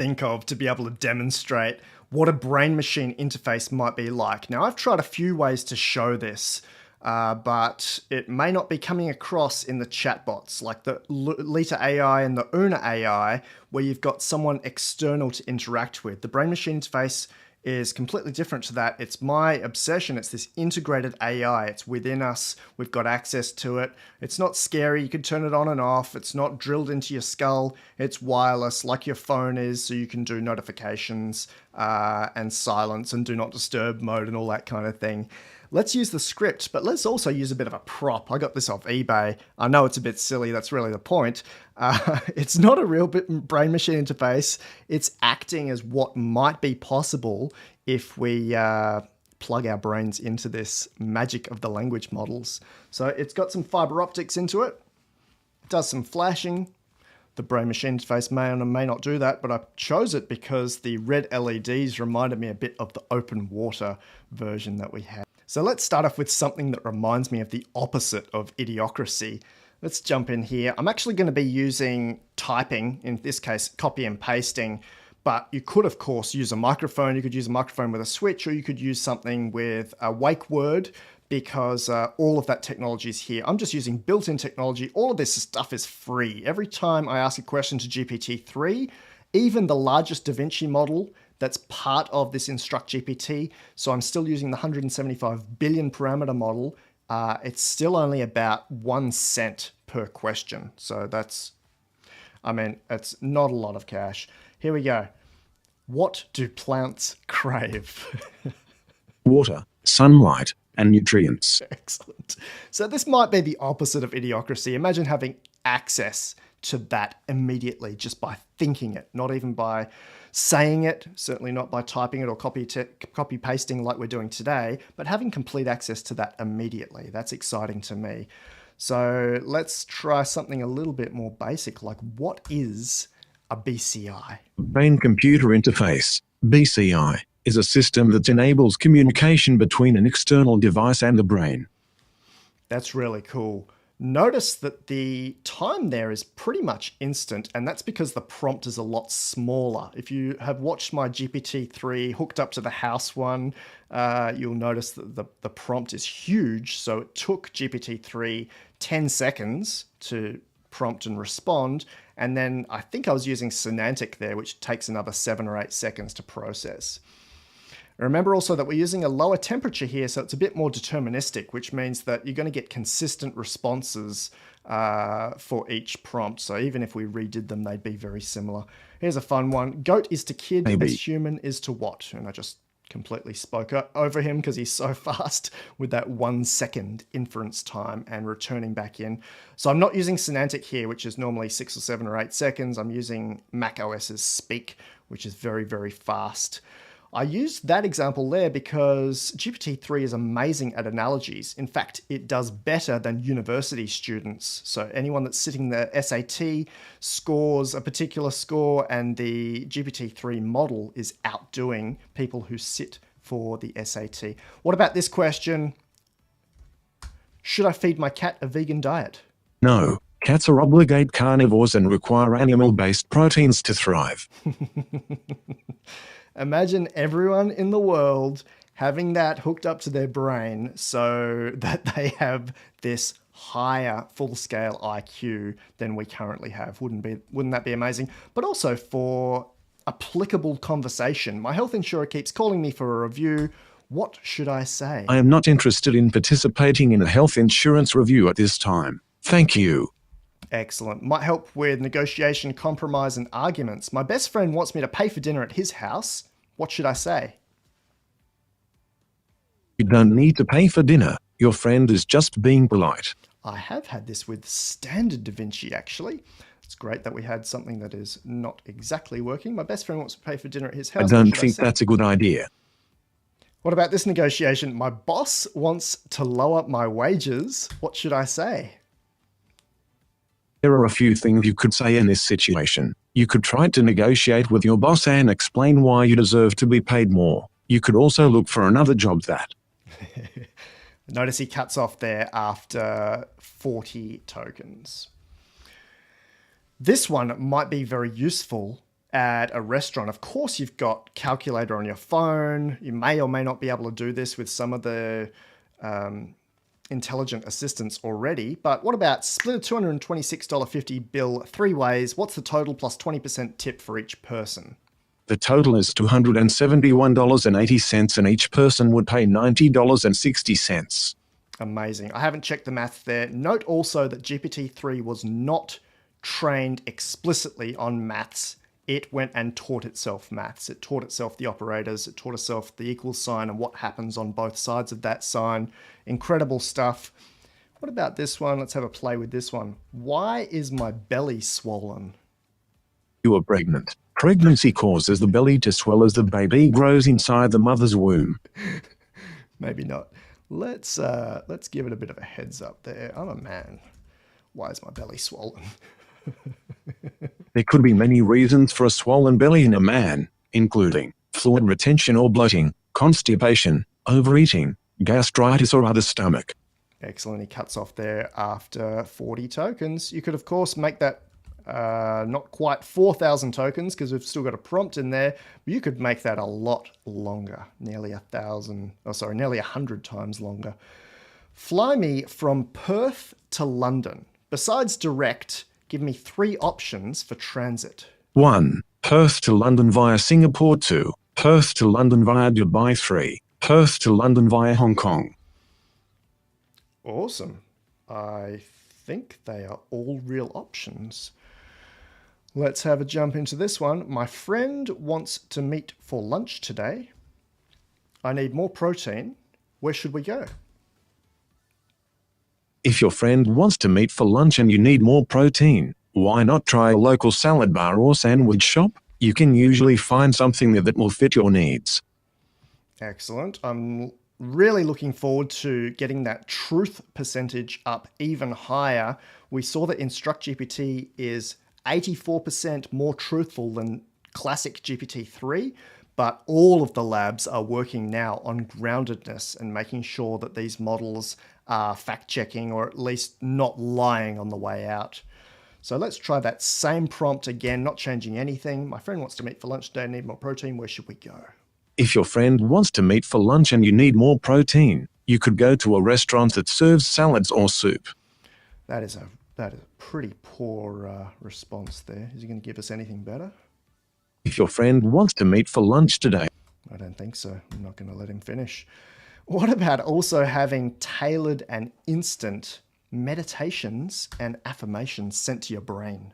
think of to be able to demonstrate what a brain-machine interface might be like. Now, I've tried a few ways to show this, but it may not be coming across in the chatbots, like the Lita AI and the Una AI, where you've got someone external to interact with. The brain-machine interface is completely different to that. It's my obsession. It's this integrated AI. It's within us. We've got access to it. It's not scary. You can turn it on and off. It's not drilled into your skull. It's wireless like your phone is, so you can do notifications and silence and do not disturb mode and all that kind of thing. Let's use the script, but let's also use a bit of a prop. I got this off eBay. I know it's a bit silly. That's really the point. It's not a real brain-machine interface. It's acting as what might be possible if we plug our brains into this magic of the language models. So it's got some fiber optics into it. It does some flashing. The brain-machine interface may or may not do that, but I chose it because the red LEDs reminded me a bit of the open water version that we had. So let's start off with something that reminds me of the opposite of idiocracy. Let's jump in here. I'm actually going to be using typing, in this case, copy and pasting, but you could, of course, use a microphone. You could use a microphone with a switch, or you could use something with a wake word, because all of that technology is here. I'm just using built-in technology. All of this stuff is free. Every time I ask a question to GPT-3, even the largest DaVinci model that's part of this Instruct GPT, so I'm still using the 175 billion parameter model, it's still only about 1 cent per question. So that's, I mean, it's not a lot of cash. Here we go. What do plants crave? Water, sunlight, and nutrients. Excellent. So this might be the opposite of idiocracy. Imagine having access to that immediately just by thinking it, not even by saying it, certainly not by typing it or copy pasting like we're doing today, but having complete access to that immediately. That's exciting to me. So let's try something a little bit more basic, like what is a BCI? Brain-computer interface, BCI, is a system that enables communication between an external device and the brain. That's really cool. Notice that the time there is pretty much instant, and that's because the prompt is a lot smaller. If you have watched my GPT-3 hooked up to the house one, you'll notice that the prompt is huge. So it took GPT-3 10 seconds to prompt and respond. And then I think I was using semantic there, which takes another 7 or 8 seconds to process. Remember also that we're using a lower temperature here, so it's a bit more deterministic, which means that you're going to get consistent responses for each prompt. So even if we redid them, they'd be very similar. Here's a fun one. Goat is to kid as human is to what? And I just completely spoke over him because he's so fast with that 1 second inference time and returning back in. So I'm not using semantic here, which is normally 6 or 7 or 8 seconds. I'm using Mac OS's Speak, which is very, very fast. I used that example there because GPT-3 is amazing at analogies. In fact, it does better than university students. So anyone that's sitting the SAT scores a particular score, and the GPT-3 model is outdoing people who sit for the SAT. What about this question? Should I feed my cat a vegan diet? No, cats are obligate carnivores and require animal-based proteins to thrive. Imagine everyone in the world having that hooked up to their brain so that they have this higher full-scale IQ than we currently have. Wouldn't that be amazing? But also for applicable conversation. My health insurer keeps calling me for a review. What should I say? I am not interested in participating in a health insurance review at this time. Thank you. Excellent. Might help with negotiation, compromise, and arguments. My best friend wants me to pay for dinner at his house. What should I say? You don't need to pay for dinner. Your friend is just being polite. I have had this with standard DaVinci, actually. It's great that we had something that is not exactly working. My best friend wants to pay for dinner at his house. I don't think that's a good idea. What about this negotiation? My boss wants to lower my wages. What should I say? There are a few things you could say in this situation. You could try to negotiate with your boss and explain why you deserve to be paid more. You could also look for another job that. Notice he cuts off there after 40 tokens. This one might be very useful at a restaurant. Of course, you've got calculator on your phone. You may or may not be able to do this with some of the intelligent assistants already. But what about split a $226.50 bill 3 ways? What's the total plus 20% tip for each person? The total is $271.80 and each person would pay $90.60. Amazing. I haven't checked the math there. Note also that GPT-3 was not trained explicitly on maths. It went and taught itself maths. It taught itself the operators. It taught itself the equal sign and what happens on both sides of that sign. Incredible stuff. What about this one? Let's have a play with this one. Why is my belly swollen? You are pregnant. Pregnancy causes the belly to swell as the baby grows inside the mother's womb. Maybe not. Let's give it a bit of a heads up there. I'm a man. Why is my belly swollen? There could be many reasons for a swollen belly in a man, including fluid retention or bloating, constipation, overeating, gastritis or other stomach. Excellent. He cuts off there after 40 tokens. You could, of course, make that not quite 4,000 tokens because we've still got a prompt in there, but you could make that a lot longer, nearly 100 times longer. Fly me from Perth to London. Besides direct, give me 3 options for transit. 1. Perth to London via Singapore. 2. Perth to London via Dubai. 3. Perth to London via Hong Kong. Awesome. I think they are all real options. Let's have a jump into this one. My friend wants to meet for lunch today. I need more protein. Where should we go? If your friend wants to meet for lunch and you need more protein, why not try a local salad bar or sandwich shop? You can usually find something there that will fit your needs. Excellent. I'm really looking forward to getting that truth percentage up even higher. We saw that InstructGPT is 84% more truthful than classic GPT-3, but all of the labs are working now on groundedness and making sure that these models are fact-checking or at least not lying on the way out. So let's try that same prompt again, not changing anything. My friend wants to meet for lunch today, need more protein. Where should we go? If your friend wants to meet for lunch and you need more protein, you could go to a restaurant that serves salads or soup. That is a pretty poor response there. Is he going to give us anything better? If your friend wants to meet for lunch today. I don't think so. I'm not going to let him finish. What about also having tailored and instant meditations and affirmations sent to your brain?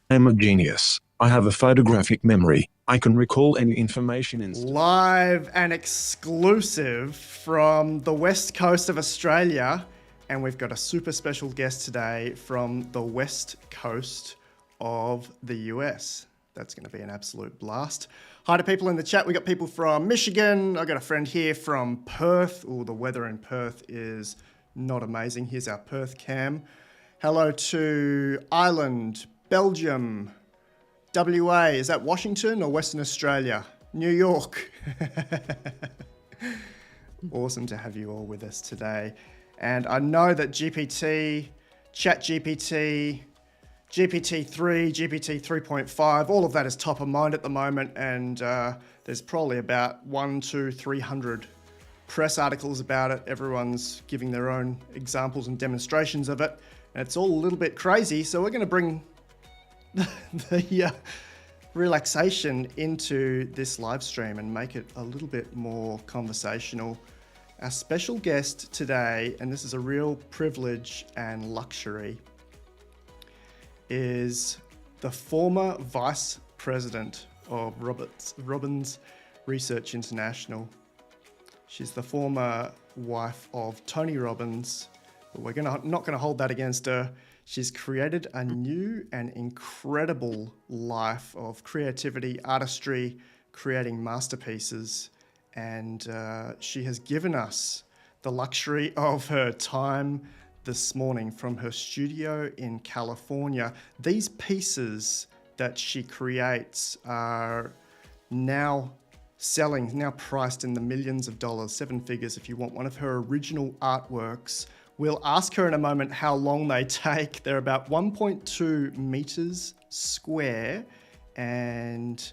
I'm a genius. I have a photographic memory. I can recall any information instantly. Live and exclusive from the west coast of Australia. And we've got a super special guest today from the west coast of the US. That's going to be an absolute blast. Hi to people in the chat. We got people from Michigan. I got a friend here from Perth. Oh, the weather in Perth is not amazing. Here's our Perth cam. Hello to Ireland, Belgium, WA. Is that Washington or Western Australia? New York. Awesome to have you all with us today. And I know that GPT, ChatGPT, GPT-3, GPT 3.5, all of that is top of mind at the moment, and there's probably about 300 press articles about it. Everyone's giving their own examples and demonstrations of it, and it's all a little bit crazy, so we're going to bring the relaxation into this live stream and make it a little bit more conversational. Our special guest today, and this is a real privilege and luxury, is the former vice president of Robbins Research International. She's the former wife of Tony Robbins, but we're not going to hold that against her. She's created a new and incredible life of creativity, artistry, creating masterpieces, and she has given us the luxury of her time this morning from her studio in California. These pieces that she creates are now selling, now priced in the millions of dollars, 7 figures if you want one of her original artworks. We'll ask her in a moment how long they take. They're about 1.2 meters square and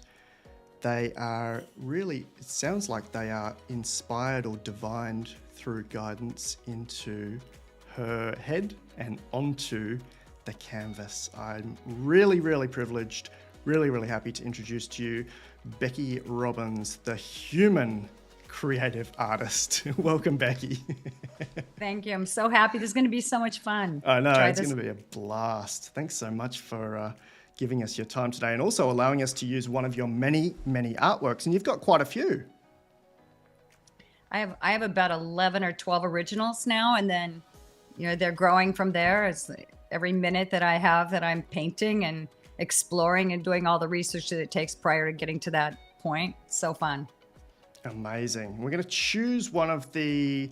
they are really, it sounds like they are inspired or divined through guidance into her head and onto the canvas. I'm really, really privileged, really, really happy to introduce to you Becky Robbins, the human creative artist. Welcome, Becky. Thank you. I'm so happy. This is going to be so much fun. I know, it's going to be a blast. Thanks so much for giving us your time today and also allowing us to use one of your many, many artworks. And you've got quite a few. I have about 11 or 12 originals now, and then they're growing from there. It's every minute that I have that I'm painting and exploring and doing all the research that it takes prior to getting to that point. So fun. Amazing. We're going to choose one of the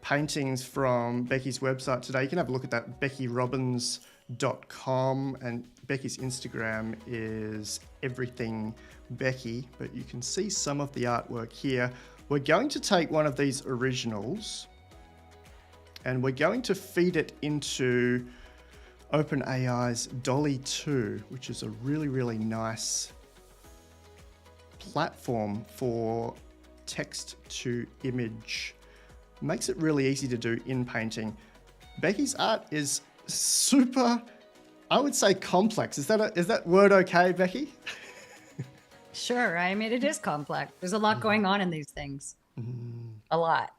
paintings from Becky's website today. You can have a look at that, beckyrobbins.com, and Becky's Instagram is everythingbecky, but you can see some of the artwork here. We're going to take one of these originals and we're going to feed it into OpenAI's DALL-E 2, which is a really, really nice platform for text to image. Makes it really easy to do in painting. Becky's art is super, I would say, complex. Is that word okay, Becky? Sure. I mean, it is complex. There's a lot going on in these things. A lot.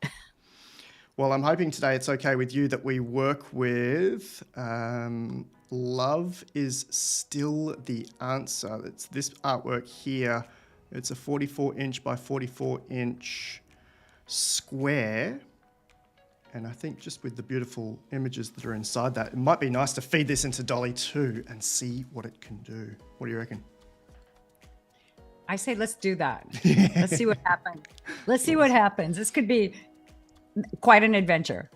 Well, I'm hoping today it's okay with you that we work with Love is Still the Answer. It's this artwork here. It's a 44-inch by 44-inch square. And I think just with the beautiful images that are inside that, it might be nice to feed this into DALL-E 2 and see what it can do. What do you reckon? I say let's do that. Let's see what happens. Let's see what happens. This could be quite an adventure.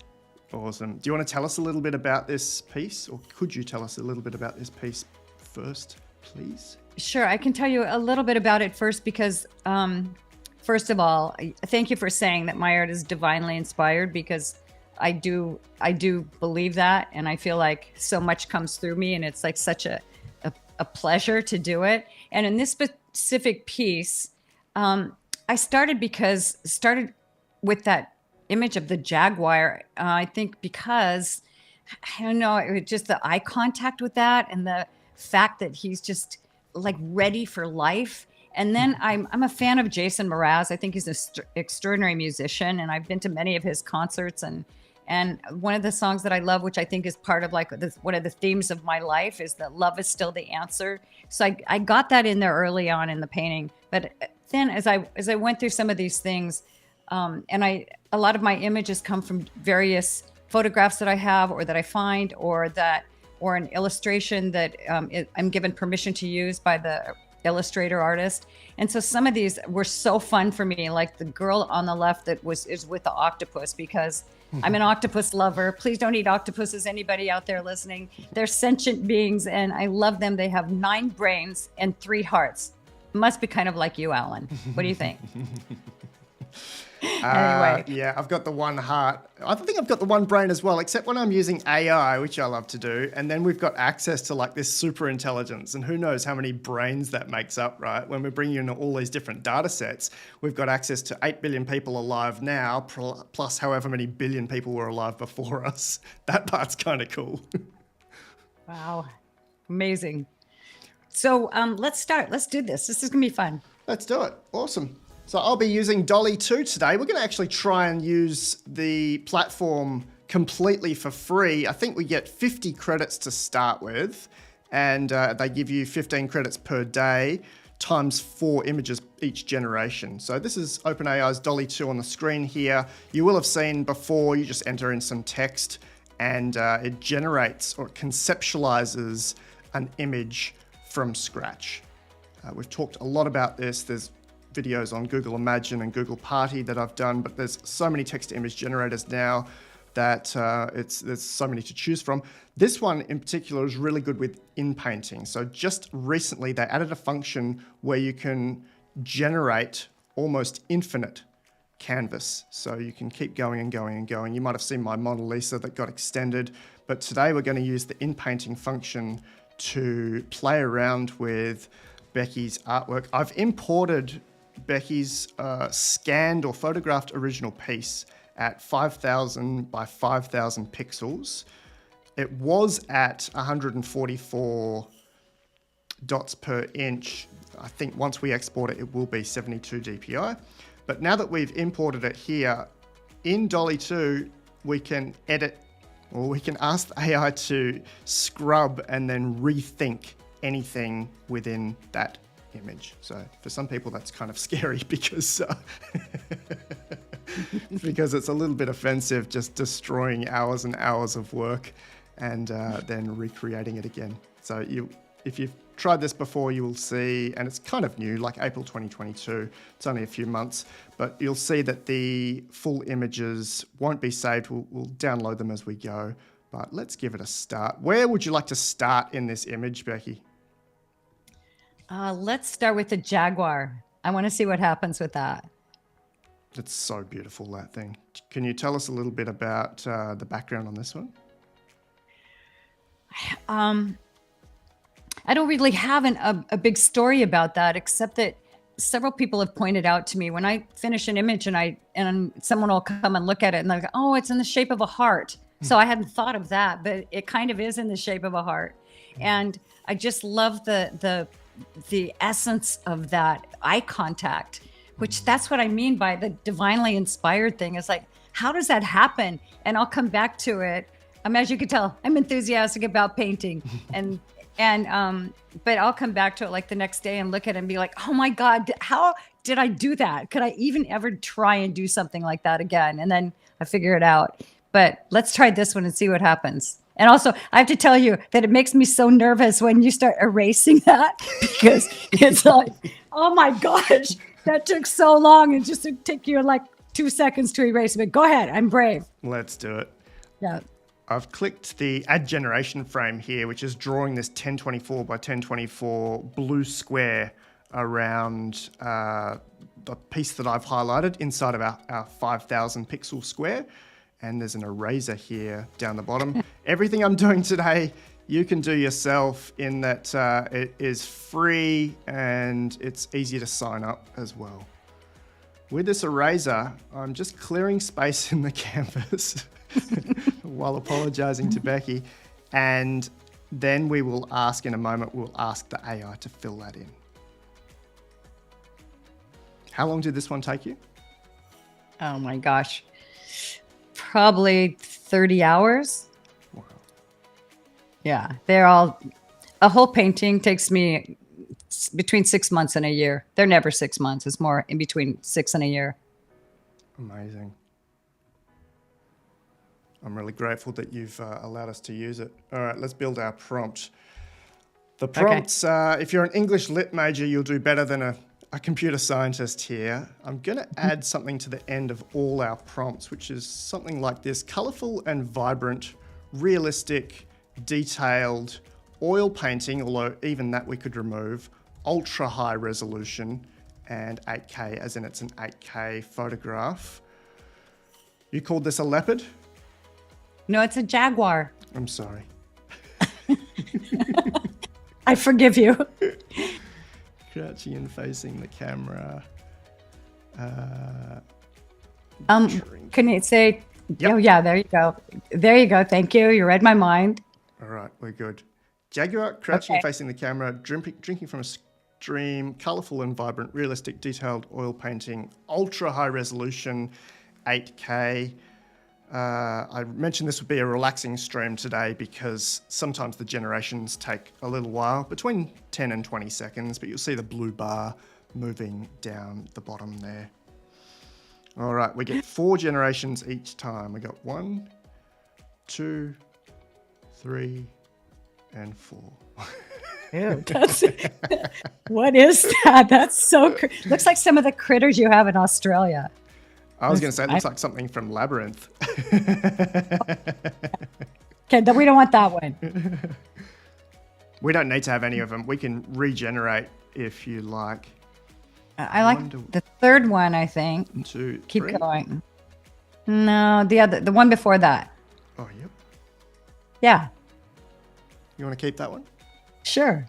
Awesome. Do you want to tell us a little bit about this piece, or could you tell us a little bit about this piece first, please? Sure. I can tell you a little bit about it first because, first of all, thank you for saying that my art is divinely inspired, because I do believe that, and I feel like so much comes through me, and it's like such a pleasure to do it. And in this specific piece, I started with that image of the jaguar. I think because, I don't know, it was just the eye contact with that and the fact that he's just like ready for life. And then I'm a fan of Jason Mraz. I think he's an extraordinary musician, and I've been to many of his concerts. And one of the songs that I love, which I think is part of like one of the themes of my life, is that love is still the answer. So I got that in there early on in the painting. But then as I went through some of these things, and a lot of my images come from various photographs that I have or that I find, or an illustration that I'm given permission to use by the illustrator artist. And so some of these were so fun for me, like the girl on the left that is with the octopus, because I'm an octopus lover. Please don't eat octopuses, anybody out there listening. They're sentient beings and I love them. They have 9 brains and 3 hearts. Must be kind of like you, Alan. What do you think? Anyway. Yeah, I've got the 1 heart. I think I've got the 1 brain as well, except when I'm using AI, which I love to do. And then we've got access to like this super intelligence, and who knows how many brains that makes up, right? When we're bringing in all these different data sets, we've got access to 8 billion people alive now, plus however many billion people were alive before us. That part's kind of cool. Wow. Amazing. So let's start. Let's do this. This is going to be fun. Let's do it. Awesome. So I'll be using DALL-E 2 today. We're going to actually try and use the platform completely for free. I think we get 50 credits to start with, and they give you 15 credits per day times 4 images each generation. So this is OpenAI's DALL-E 2 on the screen here. You will have seen before, you just enter in some text and it generates or conceptualizes an image from scratch. We've talked a lot about this. There's videos on Google Imagine and Google Party that I've done, but there's so many text-to-image generators now that there's so many to choose from. This one in particular is really good with in-painting. So just recently they added a function where you can generate almost infinite canvas. So you can keep going and going and going. You might have seen my Mona Lisa that got extended, but today we're going to use the in-painting function to play around with Becky's artwork. I've imported Becky's scanned or photographed original piece at 5,000 by 5,000 pixels. It was at 144 dots per inch. I think once we export it, it will be 72 DPI. But now that we've imported it here, in DALL-E 2, we can edit, or we can ask the AI to scrub and then rethink anything within that image. So for some people, that's kind of scary because because it's a little bit offensive, just destroying hours and hours of work and then recreating it again. So if you've tried this before, you will see, and it's kind of new, like April 2022, it's only a few months, but you'll see that the full images won't be saved. We'll download them as we go, but let's give it a start. Where would you like to start in this image, Becky? Let's start with the jaguar. I want to see what happens with that. It's so beautiful, that thing. Can you tell us a little bit about the background on this one? I don't really have a big story about that, except that several people have pointed out to me when I finish an image and someone will come and look at it and they'll go, oh, it's in the shape of a heart. So I hadn't thought of that, but it kind of is in the shape of a heart. And I just love the essence of that eye contact, which that's what I mean by the divinely inspired thing. It's like, how does that happen? And I'll come back to it. As you can tell, I'm enthusiastic about painting but I'll come back to it like the next day and look at it and be like, oh my God, how did I do that? Could I even ever try and do something like that again? And then I figure it out. But let's try this one and see what happens. And also, I have to tell you that it makes me so nervous when you start erasing that because it's like, oh my gosh, that took so long. It just took you like 2 seconds to erase it. But go ahead, I'm brave. Let's do it. Yeah. I've clicked the add generation frame here, which is drawing this 1024 by 1024 blue square around the piece that I've highlighted inside of our 5,000 pixel square. And there's an eraser here down the bottom. Everything I'm doing today, you can do yourself in that it is free and it's easy to sign up as well. With this eraser, I'm just clearing space in the canvas while apologizing to Becky. And then we will ask in a moment, we'll ask the AI to fill that in. How long did this one take you? Oh my gosh. Probably 30 hours. Wow. Yeah, a whole painting takes me between 6 months and a year. They're never 6 months. It's more in between 6 and a year. Amazing. I'm really grateful that you've allowed us to use it. All right, let's build our prompt. The prompts, if you're an English lit major, you'll do better than a computer scientist here. I'm going to add something to the end of all our prompts, which is something like this: colorful and vibrant, realistic, detailed, oil painting, although even that we could remove, ultra high resolution, and 8K, as in it's an 8K photograph. You called this a leopard? No, it's a jaguar. I'm sorry. I forgive you. Crouching and facing the camera. Can you say, Yep. Oh yeah, there you go. There you go. Thank you. You read my mind. All right, we're good. Jaguar, crouching Okay. and facing the camera, drinking from a stream, colorful and vibrant, realistic, detailed oil painting, ultra high resolution, 8K. I mentioned this would be a relaxing stream today because sometimes the generations take a little while, between 10 and 20 seconds, but you'll see the blue bar moving down the bottom there. All right, we get 4 generations each time. We got 1, 2, 3, and 4. Ew, what is that? That's so looks like some of the critters you have in Australia. I was going to say it looks like something from Labyrinth. Okay, then we don't want that one. We don't need to have any of them. We can regenerate if you like. I like the third one, I think. 2, Keep 3. going. No, the one before that. Oh, yep. Yeah, You want to keep that one? sure.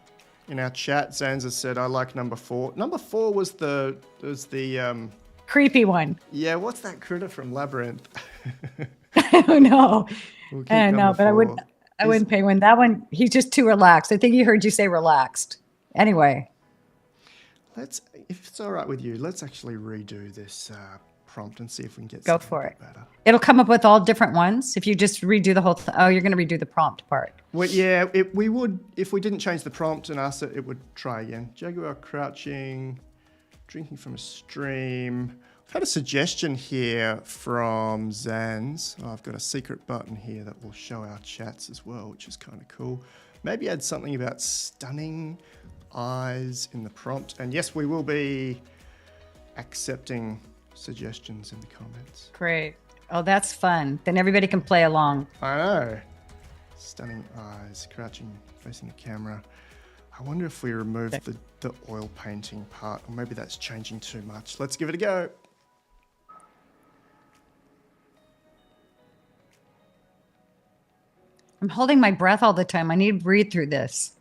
In our chat, Zanza said, I like number 4. Number 4 was the Creepy one. yeah, what's that critter from Labyrinth? I don't know. We'll keep I don't know, number but 4. I wouldn't pay one. That one, he's just too relaxed. I think he heard you say relaxed. Anyway. Let's, if it's all right with you, let's actually redo this prompt and see if we can get Go something for a it. bit better. It'll come up with all different ones. If you just redo the whole oh, you're going to redo the prompt part. Well, yeah, we would, if we didn't change the prompt and ask it, it would try again. Jaguar crouching, drinking from a stream. I've had a suggestion here from Zans. Oh, I've got a secret button here that will show our chats as well, which is kind of cool. Maybe add something about stunning eyes in the prompt. And yes, we will be accepting suggestions in the comments. Great. Oh, that's fun. Then everybody can play along. I know. Stunning eyes, crouching, facing the camera. I wonder if we remove the oil painting part, or maybe that's changing too much. Let's give it a go. I'm holding my breath all the time. I need to breathe through this.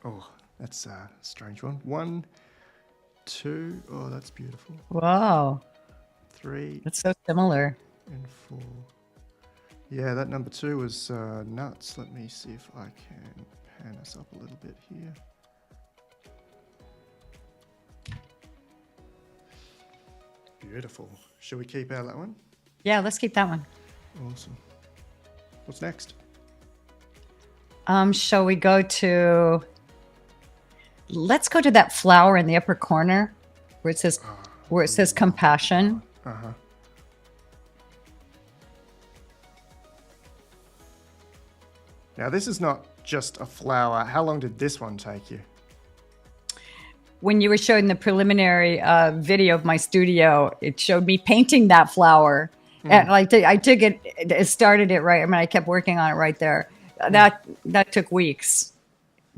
Oh, that's a strange one. 1, 2. Oh, that's beautiful. Whoa. 3 That's so similar. and 4. Yeah, that number 2 was nuts. Let me see if I can pan us up a little bit here. Beautiful. Shall we keep out that one? Yeah, let's keep that one. Awesome. What's next? Shall we go to, let's go to that flower in the upper corner where it says compassion. Uh-huh. Now, this is not just a flower. How long did this one take you? When you were showing the preliminary video of my studio, it showed me painting that flower. And I took it, started it right. I mean, I kept working on it right there. That took weeks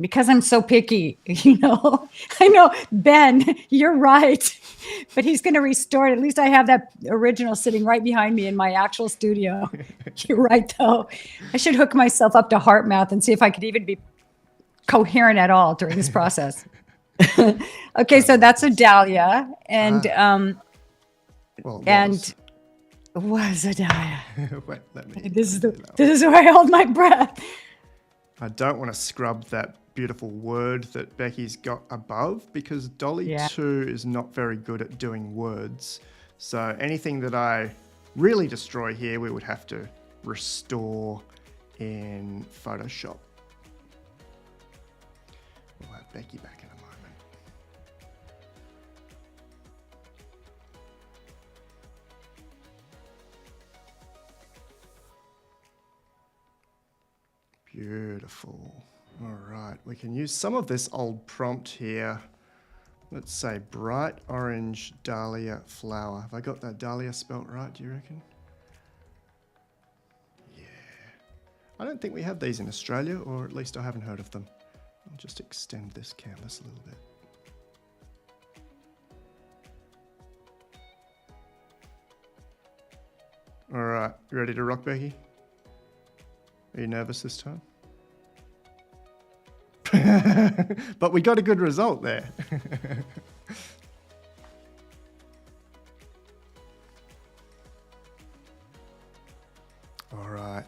because I'm so picky, you know. I know, Ben, you're right, but he's going to restore it. At least I have that original sitting right behind me in my actual studio. You're right, though. I should hook myself up to HeartMath and see if I could even be coherent at all during this process. Okay, so that's a dahlia, and Well, was a dahlia. wait, let me. This is where I hold my breath. I don't want to scrub that beautiful word that Becky's got above because DALL-E 2 is not very good at doing words. So anything that I really destroy here, we would have to restore in Photoshop. We'll have Becky back in a moment. Beautiful. All right, we can use some of this old prompt here. Let's say bright orange dahlia flower. Have I got that dahlia spelt right, do you reckon? Yeah. I don't think we have these in Australia, or at least I haven't heard of them. I'll just extend this canvas a little bit. All right, you ready to rock, Becky? Are you nervous this time? But we got a good result there. All right.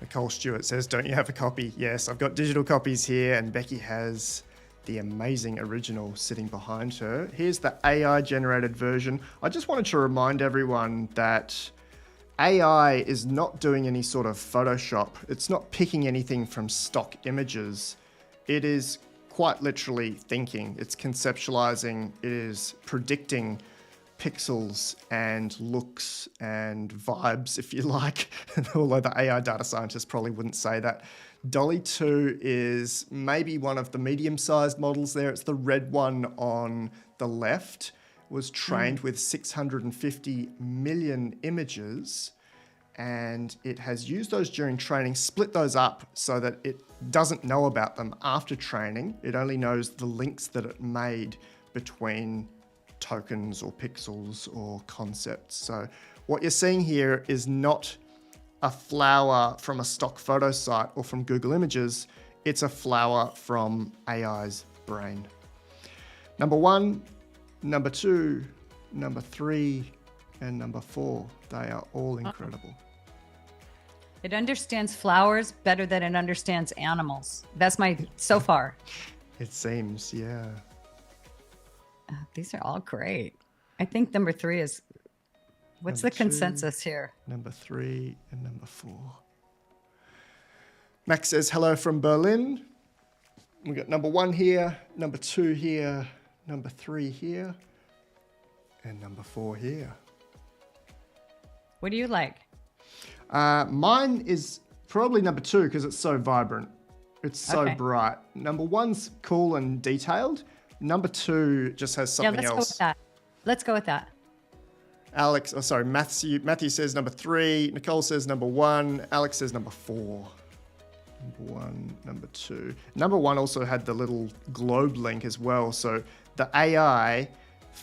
Nicole Stewart says, don't you have a copy? Yes, I've got digital copies here, and Becky has the amazing original sitting behind her. Here's the AI generated version. I just wanted to remind everyone that AI is not doing any sort of Photoshop. It's not picking anything from stock images. It is quite literally thinking. It's conceptualizing. It is predicting pixels and looks and vibes, if you like. Although the AI data scientists probably wouldn't say that. DALL-E 2 is maybe one of the medium-sized models there. It's the red one on the left. Was trained with 650 million images, and it has used those during training, split those up so that it doesn't know about them after training. It only knows the links that it made between tokens or pixels or concepts. So what you're seeing here is not a flower from a stock photo site or from Google Images. It's a flower from AI's brain. Number 1, number 2, number 3, and number 4. They are all incredible. It understands flowers better than it understands animals. That's my, so far. It seems, yeah. These are all great. I think number 3 is, what's Number the 2, consensus here? Number 3 and number 4. Max says hello from Berlin. We got number 1 here, number 2 here, number 3 here, and number 4 here. What do you like? Mine is probably number 2 because it's so vibrant. It's so Okay. bright. Number 1's cool and detailed. Number 2 just has something Let's go else. with that. Let's go with that. Alex, oh sorry, Matthew says number 3. Nicole says number 1. Alex says number 4. Number 1, number 2. Number 1 also had the little globe link as well. So the AI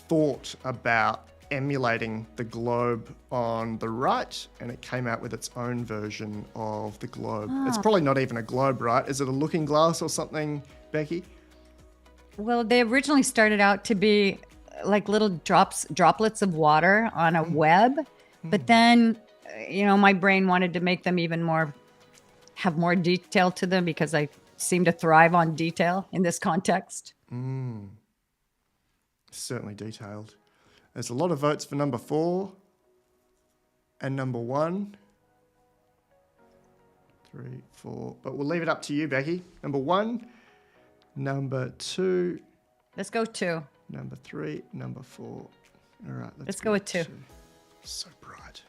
thought about emulating the globe on the right, and it came out with its own version of the globe. It's probably not even a globe, right? Is it a looking glass or something, Becky? Well, they originally started out to be like little droplets of water on a web, but then, my brain wanted to make them even more, have more detail to them because I seem to thrive on detail in this context. Certainly detailed. There's a lot of votes for number 4 and number 1. 3, 4. But we'll leave it up to you, Becky. Number 1, number 2, Let's go 2. number 3, number 4. All right, Let's go with 2. So bright.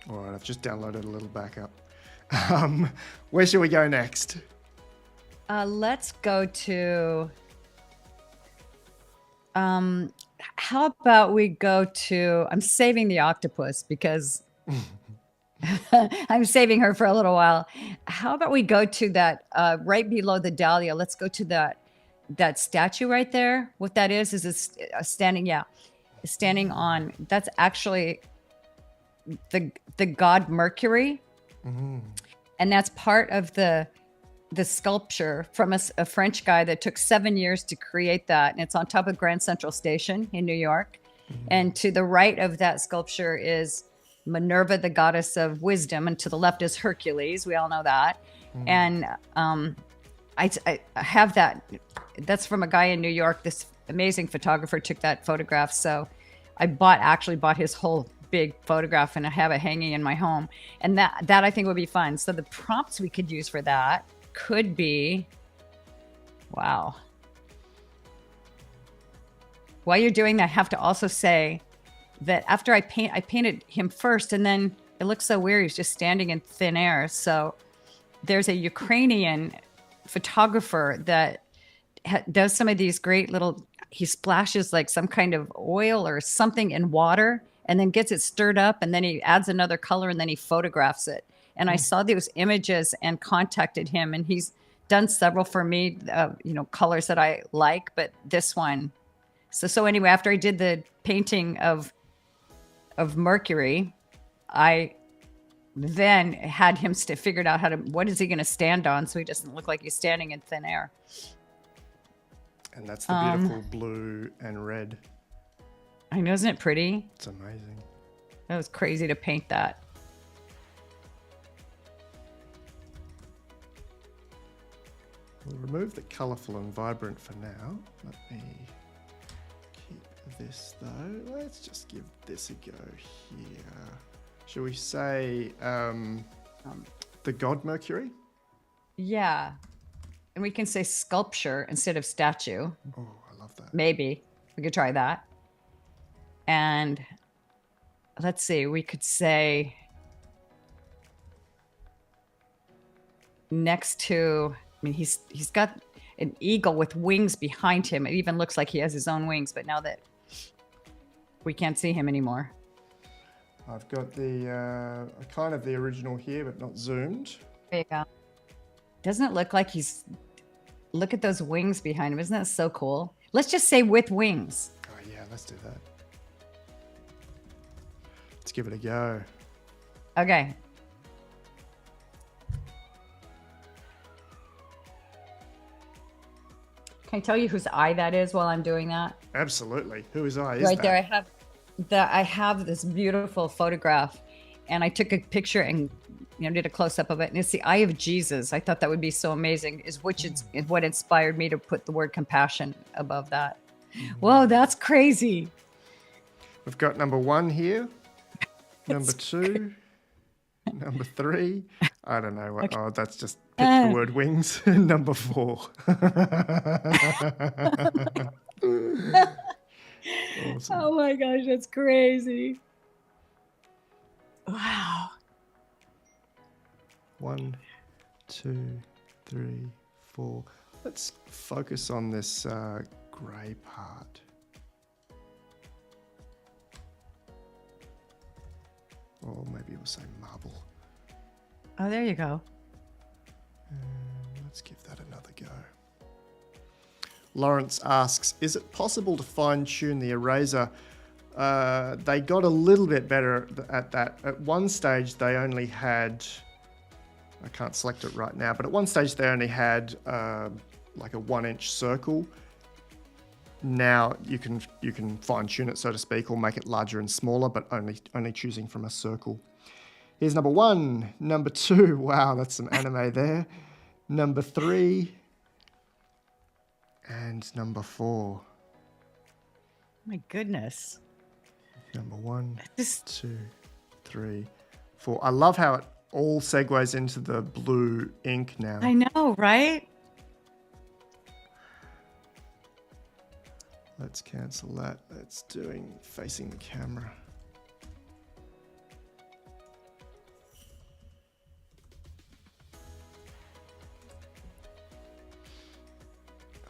All right, I've just downloaded a little backup. Where should we go next? Let's go to. How about we go to? I'm saving the octopus because I'm saving her for a little while. How about we go to that right below the dahlia? Let's go to that statue right there. What that is a standing on. That's actually the god Mercury, and that's part of the sculpture from a French guy that took 7 years to create that, and it's on top of Grand Central Station in New York. And to the right of that sculpture is Minerva, the goddess of wisdom, and to the left is Hercules. We all know that. And I have that. That's from a guy in New York. This amazing photographer took that photograph. So I actually bought his whole big photograph, and I have it hanging in my home. And that I think would be fun. So the prompts we could use for that could be, wow. While you're doing that, I have to also say that after I painted him first, and then it looks so weird. He's just standing in thin air. So there's a Ukrainian photographer that does some of these great little, he splashes like some kind of oil or something in water and then gets it stirred up, and then he adds another color, and then he photographs it. And I saw those images and contacted him, and he's done several for me, colors that I like, but this one. So anyway, after I did the painting of Mercury, I then had him figured out what is he going to stand on, so he doesn't look like he's standing in thin air. And that's the beautiful blue and red. I know, isn't it pretty? It's amazing. That was crazy to paint that. We'll remove the colourful and vibrant for now. Let me keep this though. Let's just give this a go here. Shall we say the god Mercury? Yeah. And we can say sculpture instead of statue. Oh, I love that. Maybe. We could try that. And let's see, we could say next to, I mean, he's got, an eagle with wings behind him. It even looks like he has his own wings, but now that we can't see him anymore. I've got the kind of the original here, but not zoomed. There you go. Doesn't it look like look at those wings behind him. Isn't that so cool? Let's just say with wings. Oh yeah, let's do that. Let's give it a go. Okay. Can I tell you whose eye that is while I'm doing that? Absolutely. Whose eye is Right that? there, I have this beautiful photograph, and I took a picture and did a close up of it, and it's the eye of Jesus. I thought that would be so amazing. Is what inspired me to put the word compassion above that. Whoa, that's crazy. We've got number 1 here, number 2, number 3. I don't know what. Okay. Oh, that's just pick the word wings. Number 4. Awesome. Oh my gosh, that's crazy. Wow. 1, 2, 3, 4. Let's focus on this grey part. Or maybe we'll say marble. Oh, there you go. Let's give that another go. Lawrence asks, is it possible to fine-tune the eraser? They got a little bit better at that. At one stage, they only had, I can't select it right now, but at one stage they only had like a 1-inch circle. Now you can fine-tune it, so to speak, or make it larger and smaller, but only choosing from a circle. Here's number 1, number 2. Wow, that's some anime there. Number 3. And number 4. My goodness. Number 1, 2, 3, 4. I love how it all segues into the blue ink now. I know, right? Let's cancel that. It's doing facing the camera.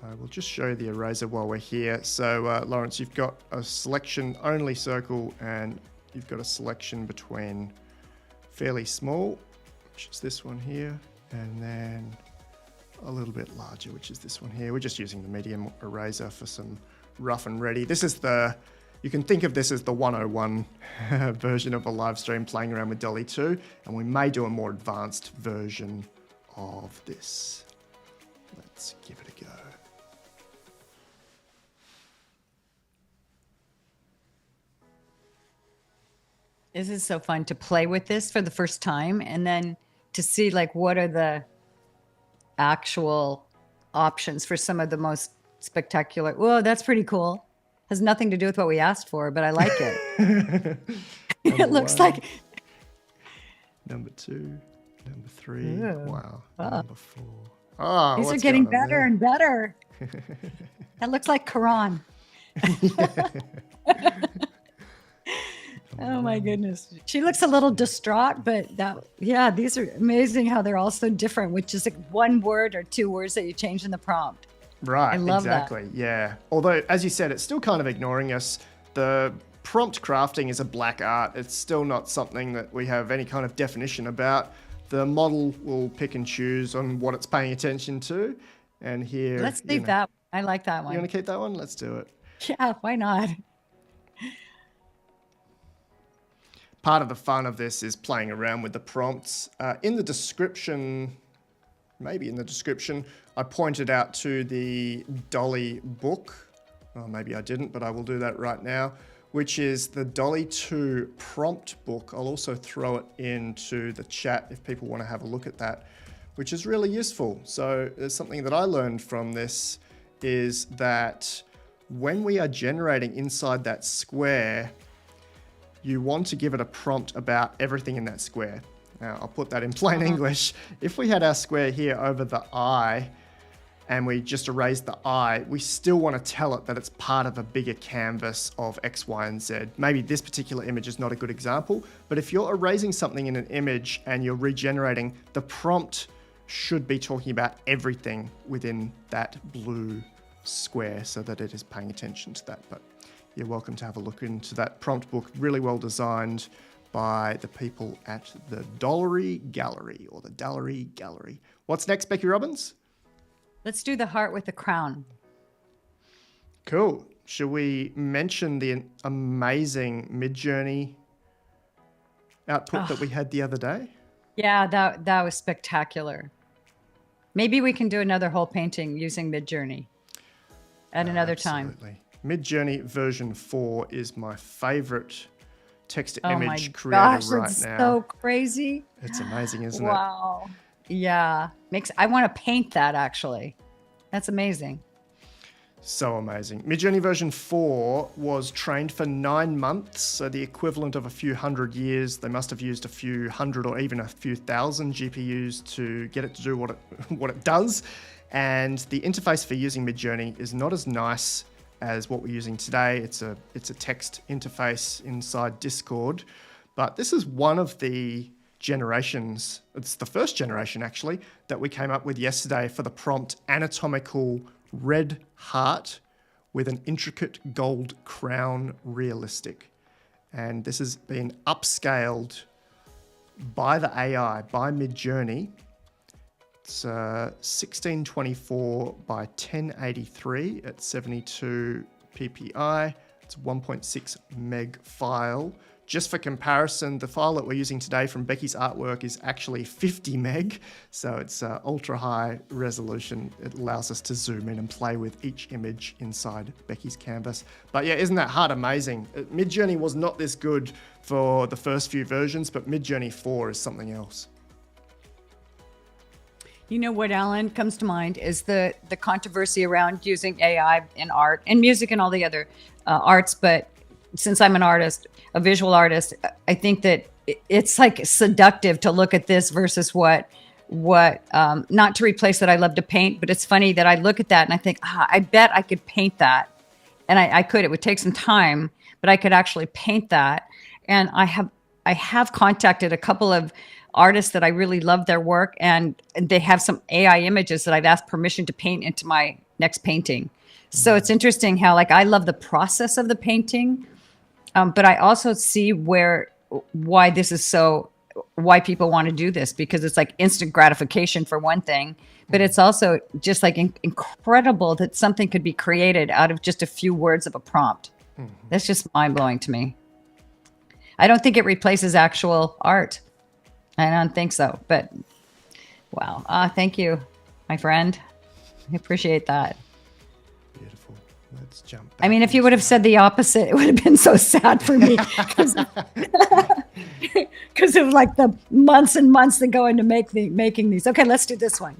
I will just show you the eraser while we're here. So Lawrence, you've got a selection only circle, and you've got a selection between fairly small, which is this one here, and then a little bit larger, which is this one here. We're just using the medium eraser for some rough and ready. This is you can think of this as the 101 version of a live stream playing around with DALL-E 2, and we may do a more advanced version of this. Let's give it a go. This is so fun to play with this for the first time, and then to see like what are the actual options for some of the most spectacular. Whoa, that's pretty cool. Has nothing to do with what we asked for, but I like it. It looks 1, like number 2, number 3. Ooh. Wow. Oh. Number 4. Oh, these are getting better and better. That looks like Quran. Oh my goodness. She looks a little distraught, but these are amazing how they're all so different, with just like 1 word or 2 words that you change in the prompt. Right, I love exactly. That. Yeah. Although, as you said, it's still kind of ignoring us. The prompt crafting is a black art. It's still not something that we have any kind of definition about. The model will pick and choose on what it's paying attention to. And here, let's leave that. I like that one. You want to keep that one? Let's do it. Yeah, why not? Part of the fun of this is playing around with the prompts. In the description, I pointed out to the DALL-E book. Well, maybe I didn't, but I will do that right now, which is the DALL-E 2 prompt book. I'll also throw it into the chat if people want to have a look at that, which is really useful. So there's something that I learned from this is that when we are generating inside that square, you want to give it a prompt about everything in that square. Now, I'll put that in plain English. If we had our square here over the eye and we just erased the eye, we still want to tell it that it's part of a bigger canvas of X, Y, and Z. Maybe this particular image is not a good example, but if you're erasing something in an image and you're regenerating, the prompt should be talking about everything within that blue square so that it is paying attention to that. But you're welcome to have a look into that prompt book. Really well designed by the people at the DALL-E Gallery or the DALL-E Gallery. What's next, Becky Robbins? Let's do the heart with the crown. Cool. Should we mention the amazing Midjourney output that we had the other day? Yeah, that was spectacular. Maybe we can do another whole painting using Midjourney at another time. Absolutely. Midjourney version 4 is my favorite text-to-image creator gosh, right it's now. So crazy. It's amazing, isn't it? Wow. Yeah. I want to paint that, actually. That's amazing. So amazing. Midjourney version 4 was trained for 9 months, so the equivalent of a few hundred years. They must have used a few hundred or even a few thousand GPUs to get it to do what it does. And the interface for using Midjourney is not as nice as what we're using today. It's a text interface inside Discord, but this is one of the generations. It's the first generation actually that we came up with yesterday for the prompt anatomical red heart with an intricate gold crown realistic. And this has been upscaled by the AI, by Midjourney. It's 1624 by 1083 at 72 ppi. It's a 1.6 meg file. Just for comparison, the file that we're using today from Becky's artwork is actually 50 meg, so it's ultra high resolution. It allows us to zoom in and play with each image inside Becky's canvas. But yeah, isn't that heart amazing? Midjourney was not this good for the first few versions, but Midjourney 4 is something else. You know what, Alan, comes to mind is the controversy around using AI in art and music and all the other arts. But since I'm an artist, a visual artist, I think that it's like seductive to look at this versus what not to replace that I love to paint, but it's funny that I look at that and I think, I bet I could paint that. And I could. It would take some time, but I could actually paint that. And I have contacted a couple of artists that I really love their work, and they have some AI images that I've asked permission to paint into my next painting. So it's interesting how, like, I love the process of the painting, but I also see why people want to do this, because it's like instant gratification for one thing, but it's also just like incredible that something could be created out of just a few words of a prompt. Mm-hmm. That's just mind-blowing to me. I don't think it replaces actual art. I don't think so, but wow. Thank you, my friend. I appreciate that. Beautiful. Let's jump back. I mean, if you would have said the opposite, it would have been so sad for me because of like the months and months that go into making these. Okay, let's do this one.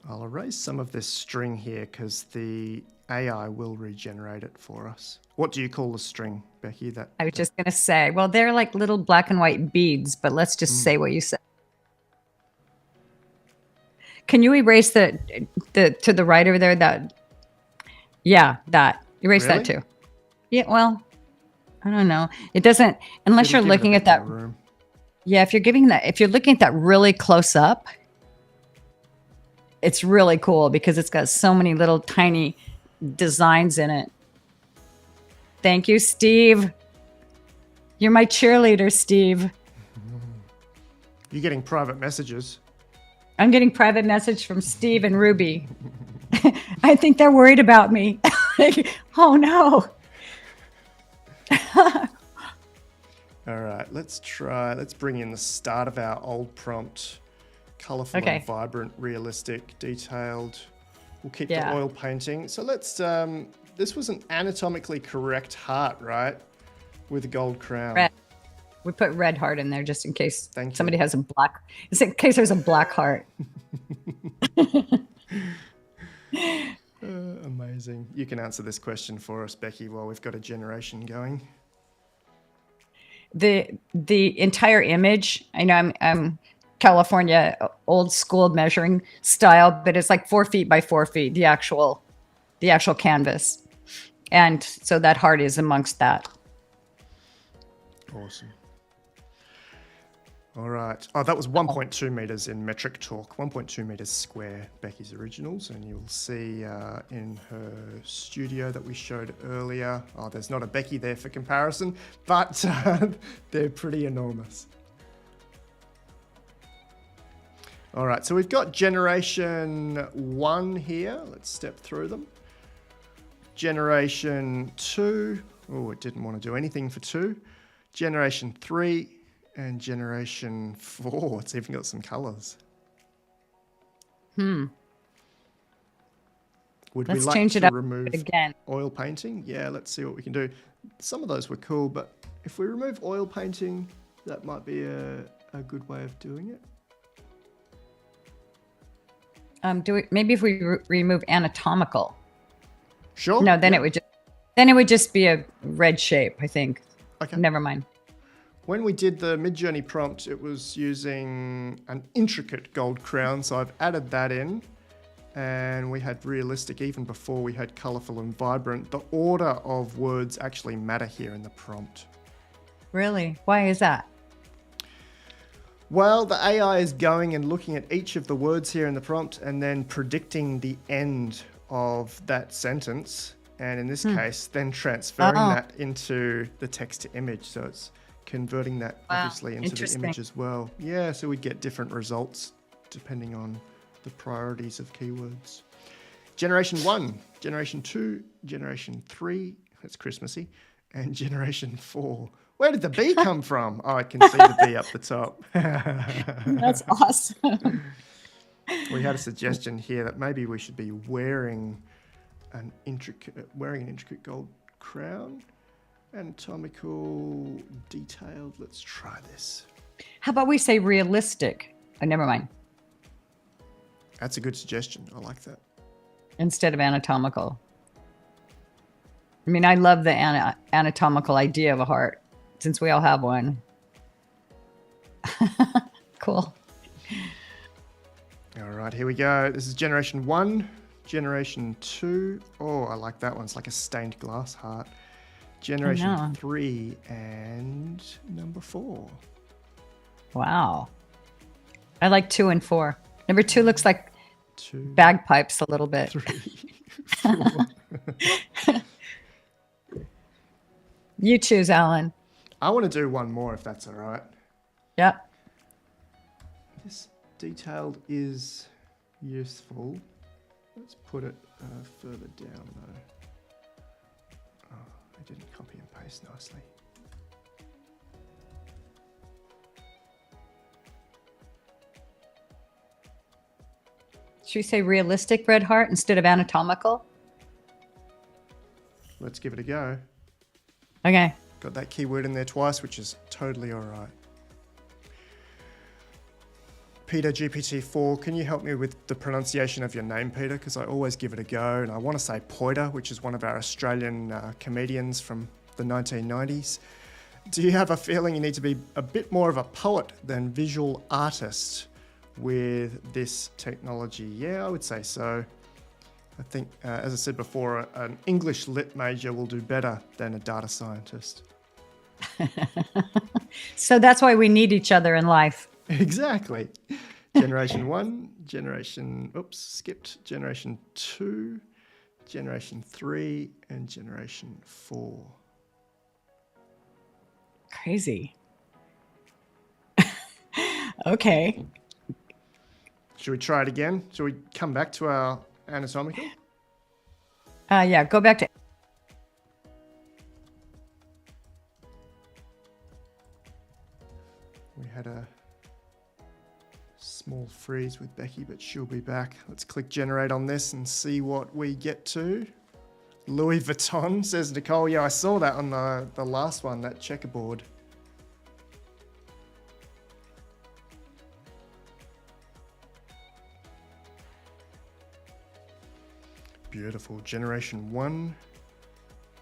I'll erase some of this string here because the AI will regenerate it for us. What do you call the string, Becky? I was just going to say, well, they're like little black and white beads, but let's just say what you said. Can you erase the to the right over there? That erase that too. Yeah, well, I don't know. It doesn't, unless you're looking at that. Yeah, if you're looking at that really close up, it's really cool because it's got so many little tiny designs in it. Thank you, Steve. You're my cheerleader, Steve. You're getting private messages. I'm getting private message from Steve and Ruby. I think they're worried about me. Oh no. All right, let's bring in the start of our old prompt. Colorful and vibrant, realistic, detailed. We'll keep the oil painting. So let's, this was an anatomically correct heart, right? With a gold crown. Red. We put red heart in there just in case somebody has a black, just in case there's a black heart. Amazing. You can answer this question for us, Becky, while we've got a generation going. The entire image, I know I'm California old school measuring style, but it's like 4 feet by 4 feet, the actual canvas. And so that heart is amongst that. Awesome. All right. Oh, that was 1.2 meters in metric torque, 1.2 meters square, Becky's originals. And you'll see in her studio that we showed earlier. Oh, there's not a Becky there for comparison, but they're pretty enormous. All right, so we've got generation 1 here. Let's step through them. Generation 2. Oh, it didn't want to do anything for 2. Generation 3 and generation 4. It's even got some colors. Would Let's we like change to it up remove again. oil painting? Yeah, let's see what we can do. Some of those were cool, but if we remove oil painting, that might be a good way of doing it. Maybe if we remove anatomical. Sure. No, then it would just be a red shape, I think. Okay. Never mind. When we did the Midjourney prompt, it was using an intricate gold crown, so I've added that in. And we had realistic even before we had colourful and vibrant. The order of words actually matter here in the prompt. Really? Why is that? Well, the AI is going and looking at each of the words here in the prompt and then predicting the end of that sentence. And in this case, then transferring that into the text to image. So it's converting that obviously into the image as well. Yeah, so we get different results depending on the priorities of keywords. Generation 1, Generation 2, Generation 3, that's Christmassy, and Generation 4. Where did the bee come from? Oh, I can see the bee up the top. That's awesome. We had a suggestion here that maybe we should be wearing an intricate gold crown. Anatomical, detailed. Let's try this. How about we say realistic? Oh, never mind. That's a good suggestion. I like that. Instead of anatomical. I mean, I love the anatomical idea of a heart, since we all have one. Cool. All right, here we go. This is generation 1, generation 2. Oh, I like that one. It's like a stained glass heart. Generation 3 and number 4. Wow. I like 2 and 4. Number 2 looks like bagpipes a little bit. 3, 4. You choose, Alan. I want to do one more if that's all right. Yep. This detailed is useful. Let's put it further down though. Oh, I didn't copy and paste nicely. Should we say realistic red heart instead of anatomical? Let's give it a go. Okay. Got that keyword in there twice, which is totally all right. Peter GPT-4, can you help me with the pronunciation of your name, Peter? Because I always give it a go, and I want to say Poiter, which is one of our Australian comedians from the 1990s. Do you have a feeling you need to be a bit more of a poet than visual artist with this technology? Yeah, I would say so. I think, as I said before, an English lit major will do better than a data scientist. So that's why we need each other in life. Exactly. Generation 1, generation 2, generation 3, and generation 4. Crazy. Okay. Should we try it again? Should we come back to our anatomical? Yeah, go back to... We had a small freeze with Becky, but she'll be back. Let's click generate on this and see what we get to. Louis Vuitton, says Nicole. Yeah, I saw that on the last one, that checkerboard. Beautiful. Generation 1,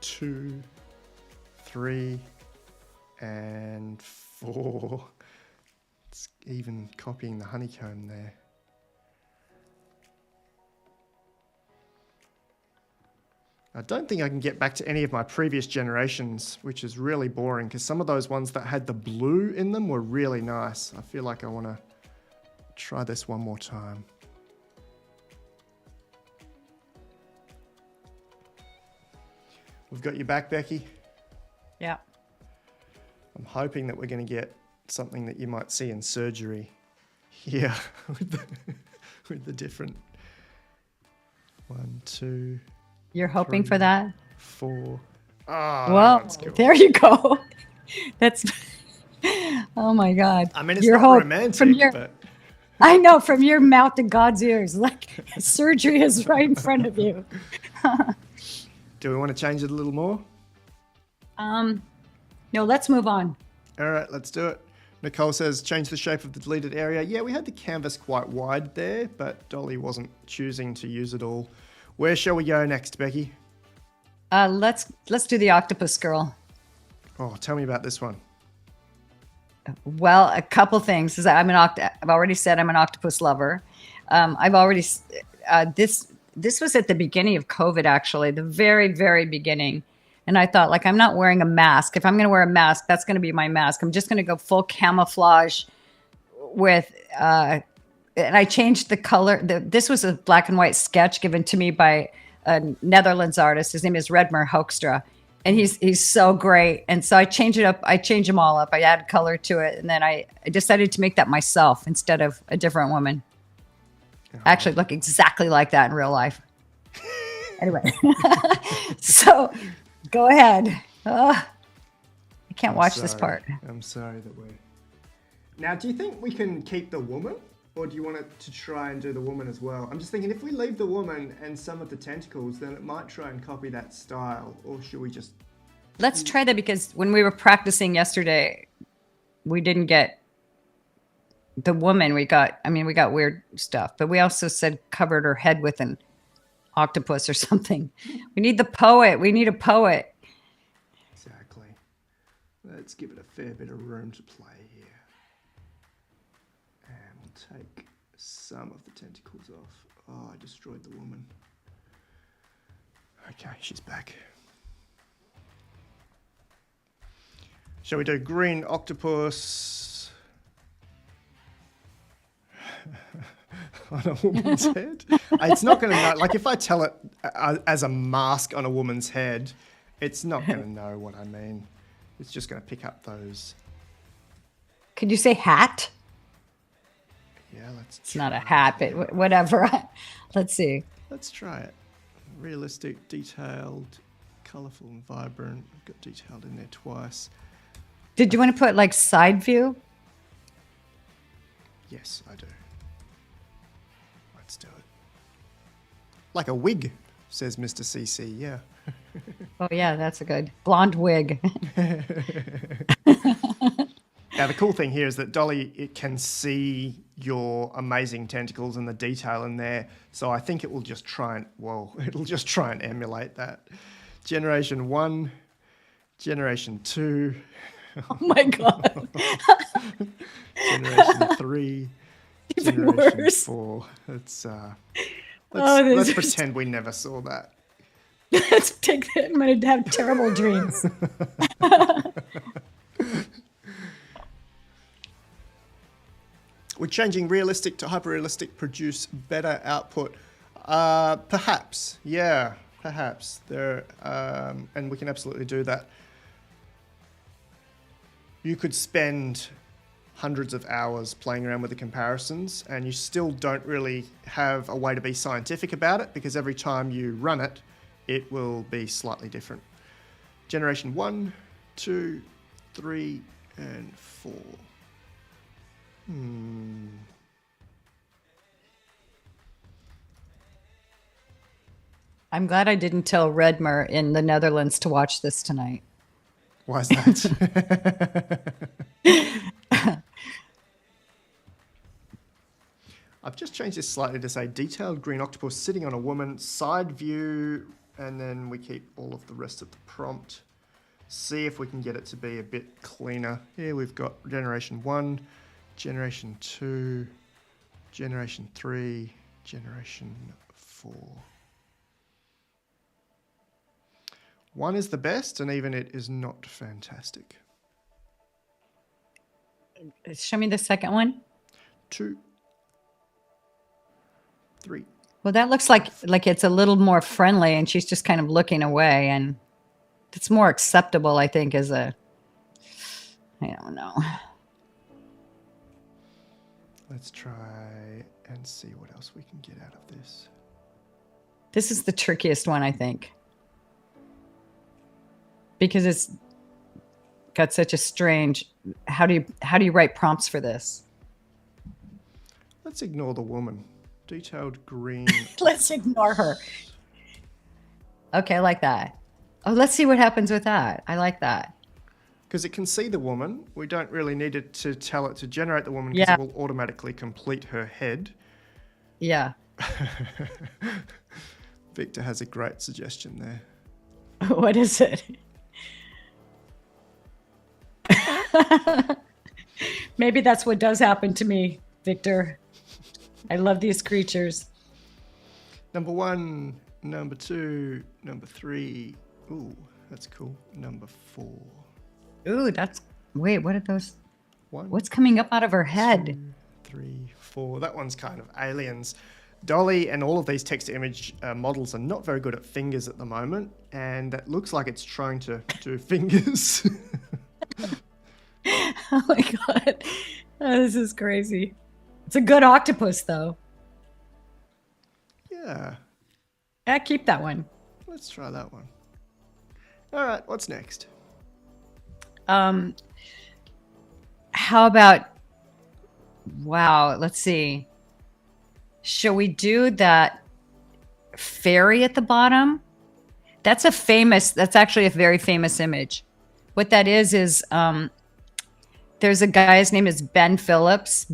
2, 3, and 4. It's even copying the honeycomb there. I don't think I can get back to any of my previous generations, which is really boring because some of those ones that had the blue in them were really nice. I feel like I want to try this one more time. We've got you back, Becky. Yeah. I'm hoping that we're going to get something that you might see in surgery here with the different 1, 2. You're hoping 3, for that? 4. Oh, Well, that's cool. there you go. That's, oh my God. I mean, it's Your not hope romantic, but I know, from your mouth to God's ears, like surgery is right in front of you. do we want to change it a little more? No, let's move on. All right, let's do it. Nicole says, change the shape of the deleted area. Yeah, we had the canvas quite wide there, but Dolly wasn't choosing to use it all. Where shall we go next, Becky? Let's do the octopus girl. Oh, tell me about this one. Well, a couple things. I've already said I'm an octopus lover. I've already this was at the beginning of COVID, actually, the very, very beginning. And I thought, like, I'm not wearing a mask. If I'm going to wear a mask, that's going to be my mask. I'm just going to go full camouflage with, and I changed the color. This was a black and white sketch given to me by a Netherlands artist. His name is Redmer Hoekstra. And he's so great. And so I changed it up. I changed them all up. I added color to it. And then I decided to make that myself instead of a different woman. I actually look exactly like that in real life. Anyway, so go ahead. I can't watch this part. I'm sorry that we're... Now, do you think we can keep the woman? Or do you want it to try and do the woman as well? I'm just thinking if we leave the woman and some of the tentacles, then it might try and copy that style. Or should we just... Let's try that, because when we were practicing yesterday, we didn't get the woman. We got weird stuff. But we also said covered her head with an octopus or something. We need the poet. We need a poet. Exactly. Let's give it a fair bit of room to play here. And we'll take some of the tentacles off. Oh, I destroyed the woman. Okay, she's back. Shall we do green octopus on a woman's head? It's not going to know. Like, if I tell it as a mask on a woman's head, it's not going to know what I mean. It's just going to pick up those. Could you say hat? Yeah, let's It's not a hat, but whatever. Let's see. Let's try it. Realistic, detailed, colourful and vibrant. I've got detailed in there twice. Did you want to put like side view? Yes, I do. Let's do it. Like a wig, says Mr. CC, yeah. Oh yeah, that's a good blonde wig. Now, the cool thing here is that Dolly, it can see your amazing tentacles and the detail in there. So I think it will just try and emulate that. Generation 1, Generation 2. Oh my God. Generation 3. Even Generation worse. 4. Let's this is- pretend we never saw that. Let's take that. I'm going to have terrible dreams. We're changing realistic to hyper-realistic, produce better output. Perhaps, yeah, perhaps. And we can absolutely do that. You could spend hundreds of hours playing around with the comparisons and you still don't really have a way to be scientific about it, because every time you run it, it will be slightly different. Generation 1, 2, 3, and 4. I'm glad I didn't tell Redmer in the Netherlands to watch this tonight. Why is that? I've just changed this slightly to say detailed green octopus sitting on a woman, side view, and then we keep all of the rest of the prompt. See if we can get it to be a bit cleaner. Here we've got Generation 1, Generation 2, Generation 3, Generation 4. 1 is the best, and even it is not fantastic. Show me the second one. 2, 3. Well, that looks like it's a little more friendly, and she's just kind of looking away, and it's more acceptable, I think, as a, I don't know. Let's try and see what else we can get out of this. This is the trickiest one, I think, because it's got such a strange. How do you write prompts for this? Let's ignore the woman. Detailed green. Let's ignore her. Okay, I like that. Oh, let's see what happens with that. I like that. Because it can see the woman. We don't really need it to tell it to generate the woman because it will automatically complete her head. Yeah. Victor has a great suggestion there. What is it? Maybe that's what does happen to me, Victor. I love these creatures. Number 1, number 2, number 3. Ooh, that's cool. Number 4. Ooh, that's... Wait, what are those? 1. What's coming up out of her head? 2, 3, 4. That one's kind of aliens. DALL-E and all of these text-to-image models are not very good at fingers at the moment, and that looks like it's trying to do fingers. Oh my god. Oh, this is crazy. It's a good octopus, though. Yeah. Yeah, keep that one. Let's try that one. All right, what's next? How about... Wow, let's see. Shall we do that fairy at the bottom? That's actually a very famous image. What that is there's a guy, his name is Benny Phillips,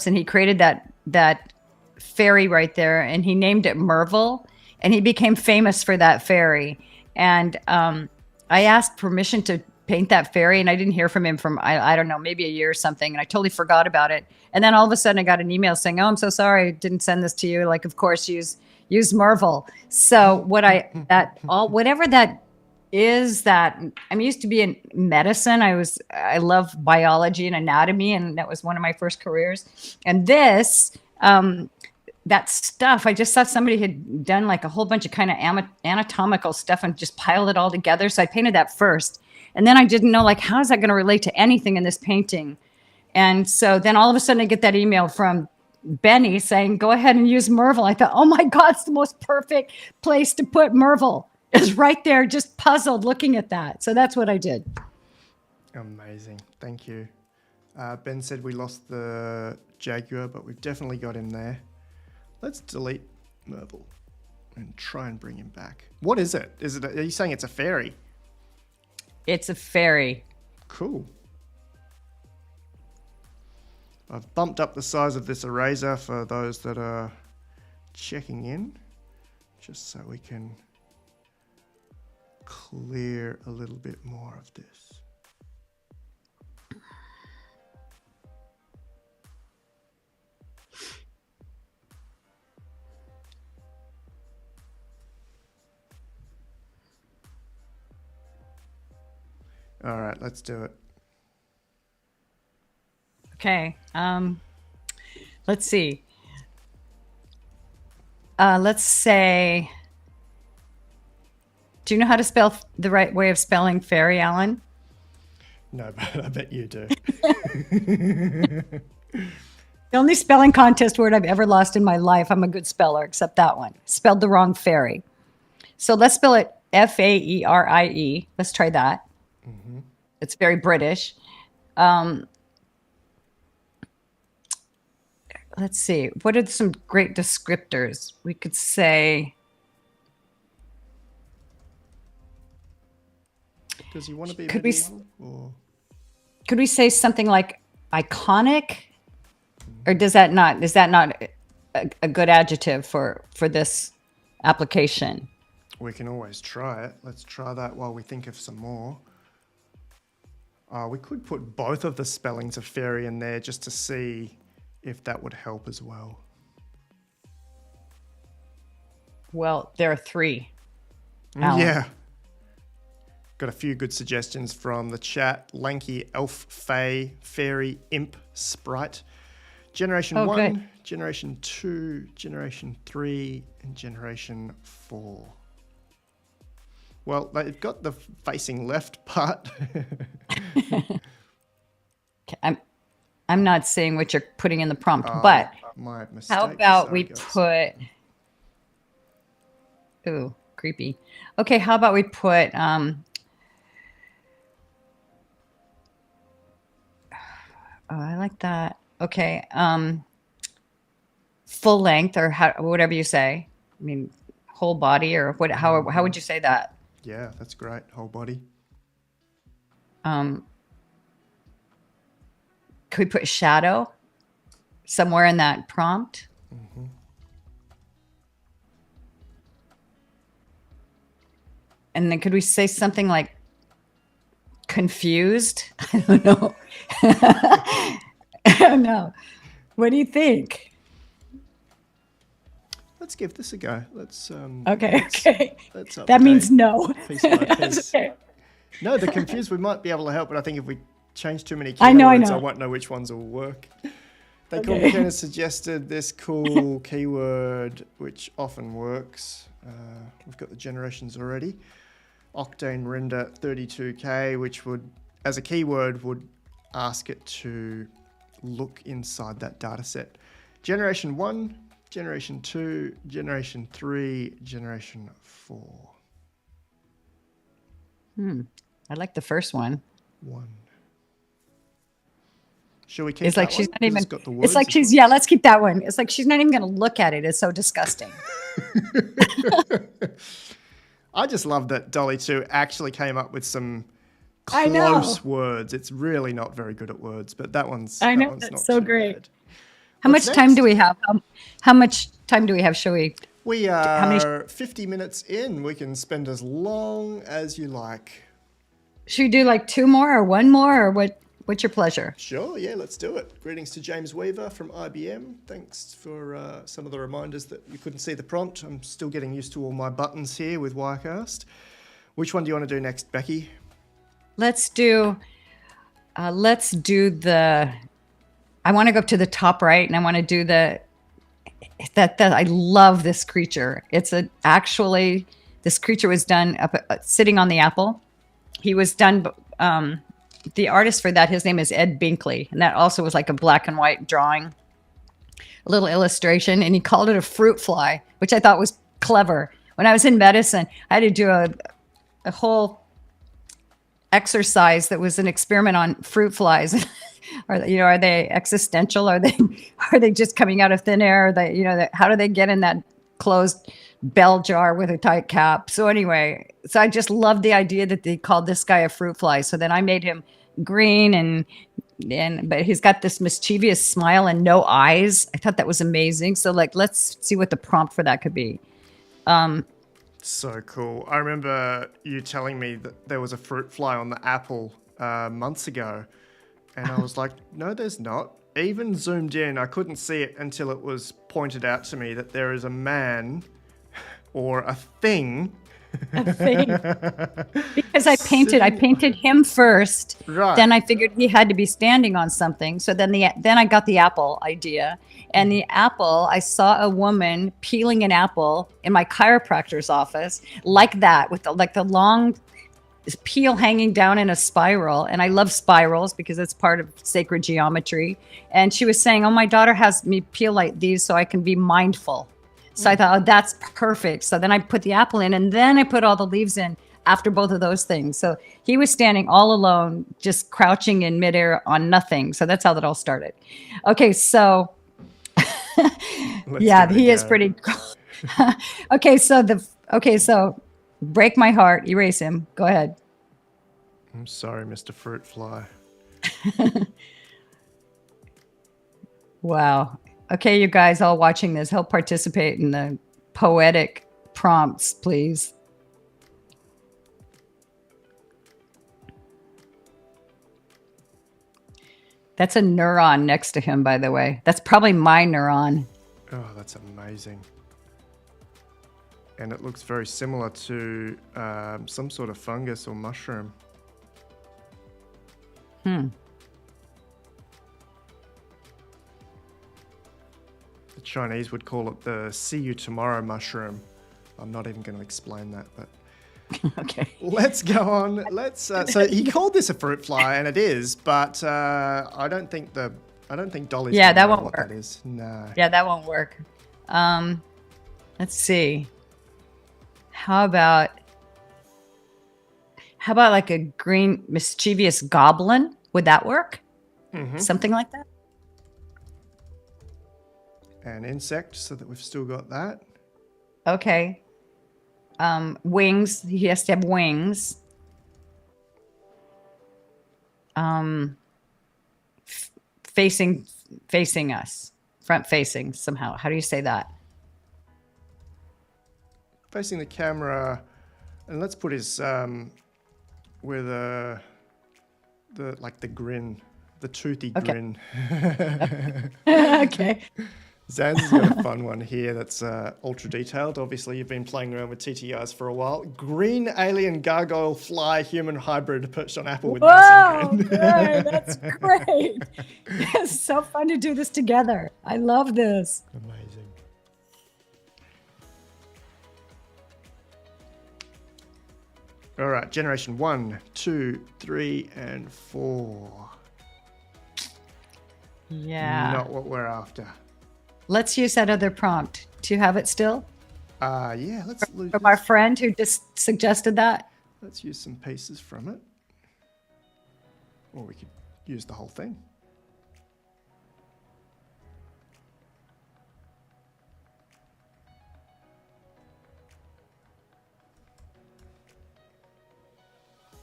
and he created that fairy right there, and he named it Merville, and he became famous for that fairy. And I asked permission to paint that fairy, and I didn't hear from him I don't know, maybe a year or something, and I totally forgot about it. And then all of a sudden I got an email saying, "Oh, I'm so sorry, I didn't send this to you. Like, of course, use Merville." So whatever that is, that I'm used to be in medicine. I love biology and anatomy, and that was one of my first careers. And this, that stuff, I just thought somebody had done like a whole bunch of kind of anatomical stuff and just piled it all together. So I painted that first. And then I didn't know, like, how is that going to relate to anything in this painting? And so then all of a sudden I get that email from Benny saying, "Go ahead and use Merville." I thought, oh my God, it's the most perfect place to put Merville. It's right there, just puzzled looking at that. So that's what I did. Amazing. Thank you. Ben said we lost the Jaguar, but we've definitely got him there. Let's delete Merville and try and bring him back. What is it? Are you saying it's a fairy? It's a fairy. Cool. I've bumped up the size of this eraser for those that are checking in, just so we can clear a little bit more of this. All right, let's do it. Okay. Let's see. Let's say, do you know how to spell the right way of spelling fairy, Alan? No, but I bet you do. The only spelling contest word I've ever lost in my life, I'm a good speller, except that one. Spelled the wrong fairy. So let's spell it F-A-E-R-I-E. Let's try that. Mm-hmm. It's very British. Let's see. What are some great descriptors? We could say... Does he want to be medieval? Or? Could we say something like iconic? Or is that not a good adjective for this application? We can always try it. Let's try that while we think of some more. We could put both of the spellings of fairy in there just to see if that would help as well. Well, there are three. Alan. Yeah. Got a few good suggestions from the chat. Lanky elf, fae, fairy, imp, sprite. Generation 1, good. Generation 2, Generation 3, and Generation 4. Well, they've got the facing left part. I'm not seeing what you're putting in the prompt, but My mistake. how about Sorry, we guys. put... Ooh, creepy. Okay, how about we put... Oh, I like that. Okay. Full length or whatever you say. I mean, whole body or what? How would you say that? Yeah, that's great. Whole body. Could we put shadow somewhere in that prompt? Mm-hmm. And then could we say something like confused? I don't know. I don't know. What do you think? Let's give this a go. Let's Okay. Let's That means update no. piece by piece. Okay. No, the confused we might be able to help, but I think if we change too many I keywords, know. I won't know which ones will work. They Okay. kind of suggested this cool keyword, which often works. We've got the generations already. Octane render 32K, which would, as a keyword, would ask it to look inside that data set. Generation 1, Generation 2, Generation 3, Generation 4. I like the first one. 1. Shall we keep It's like that she's one? not 'Cause even. it's got the It's words like as she's. Yeah, let's keep that one. It's like she's not even going to look at it. It's so disgusting. I just love that DALL-E 2 actually came up with some I know. close words. It's really not very good at words, but that one's I know, that one's that's not so too great. bad. How What's much time do next? we have? How much time do we have? Shall we? We how many- are 50 minutes in. We can spend as long as you like. Should we do like 2 more or 1 more or what? What's your pleasure? Sure, yeah, let's do it. Greetings to James Weaver from IBM. Thanks for some of the reminders that you couldn't see the prompt. I'm still getting used to all my buttons here with Wirecast. Which one do you want to do next, Becky? Let's do the. I want to go up to the top right, and I want to do that. I love this creature. Actually this creature was done sitting on the apple. He was done. The artist for that, his name is Ed Binkley, and that also was like a black and white drawing, a little illustration, and he called it a fruit fly, which I thought was clever. When I was in medicine, I had to do a whole exercise that was an experiment on fruit flies. Are they existential? Are they just coming out of thin air? Are they, how do they get in that closed bell jar with a tight cap? So anyway, I just loved the idea that they called this guy a fruit fly. So then I made him green but he's got this mischievous smile and no eyes. I thought that was amazing. So let's see what the prompt for that could be. So cool. I remember you telling me that there was a fruit fly on the apple months ago. And I was like, no, there's not. Even zoomed in, I couldn't see it until it was pointed out to me that there is a man or a thing. A thing. Because I painted him first. Right. Then I figured he had to be standing on something. So then I got the apple idea. And the apple, I saw a woman peeling an apple in my chiropractor's office like that, with the long peel hanging down in a spiral. And I love spirals because it's part of sacred geometry. And she was saying, oh, my daughter has me peel like these so I can be mindful. So I thought, oh, that's perfect. So then I put the apple in, and then I put all the leaves in after both of those things. So he was standing all alone, just crouching in midair on nothing. So that's how that all started. Okay, so yeah, he is pretty cool. Okay, so break my heart, erase him. Go ahead. I'm sorry, Mr. Fruit Fly. Wow. Okay, you guys all watching this, help participate in the poetic prompts, please. That's a neuron next to him, by the way. That's probably my neuron. Oh, that's amazing. And it looks very similar to some sort of fungus or mushroom. The Chinese would call it the see you tomorrow mushroom. I'm not even going to explain that, but Okay. let's go on. So he called this a fruit fly, and it is, but I don't think Dolly's Yeah, gonna that know won't what work. that is. No. Yeah, that won't work. Let's see. How about like a green mischievous goblin? Would that work? Something like that? An insect, so that we've still got that. Okay. Wings. He has to have wings. Facing us. Front facing somehow. How do you say that? Facing the camera, and let's put his with the grin, the toothy Okay. grin. Okay. Zan's has got a fun one here that's ultra detailed. Obviously, you've been playing around with TTIs for a while. Green alien gargoyle fly human hybrid perched on apple with Whoa, menacing grin. good. That's great. It's so fun to do this together. I love this. Amazing. All right, generation 1, 2, 3, and 4. Yeah. Not what we're after. Let's use that other prompt. Do you have it still? Yeah, From our friend who just suggested that? let's use some pieces from it. Or we could use the whole thing.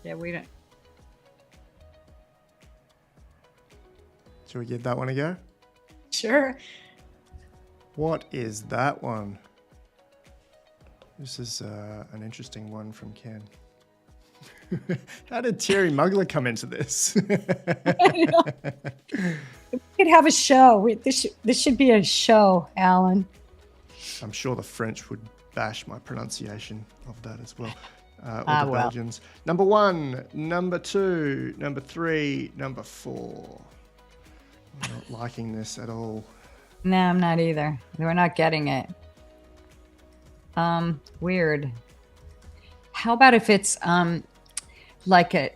Yeah, we don't. Shall we give that one a go? Sure. What is that one? This is an interesting one from Ken. How did Terry Mugler come into this? We could have a show. This should be a show, Alan. I'm sure the French would bash my pronunciation of that as well. Or the well. Belgians. Number 1, number 2, number 3, number 4. I'm not liking this at all. No, I'm not either. We're not getting it. Weird. How about if it's like a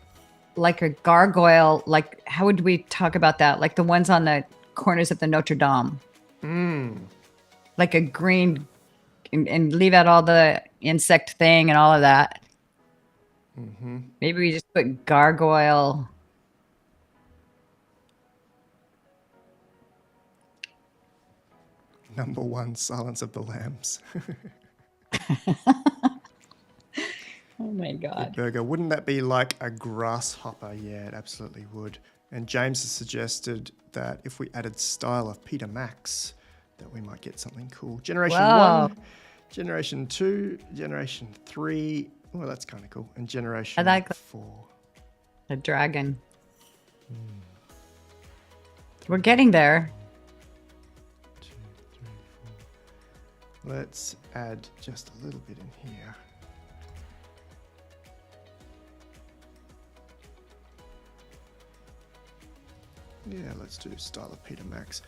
gargoyle? Like, how would we talk about that? Like the ones on the corners of the Notre Dame. Like a green, and leave out all the insect thing and all of that. Maybe we just put gargoyle. Number 1, Silence of the Lambs. Oh my God. Burger. Wouldn't that be like a grasshopper? Yeah, it absolutely would. And James has suggested that if we added style of Peter Max, that we might get something cool. Generation Wow. 1, Generation 2, Generation 3. Well, that's kind of cool. And Generation I like 4. A dragon. We're getting there. 2, 3, 4. Let's add just a little bit in here. Yeah, let's do style of Peter Max.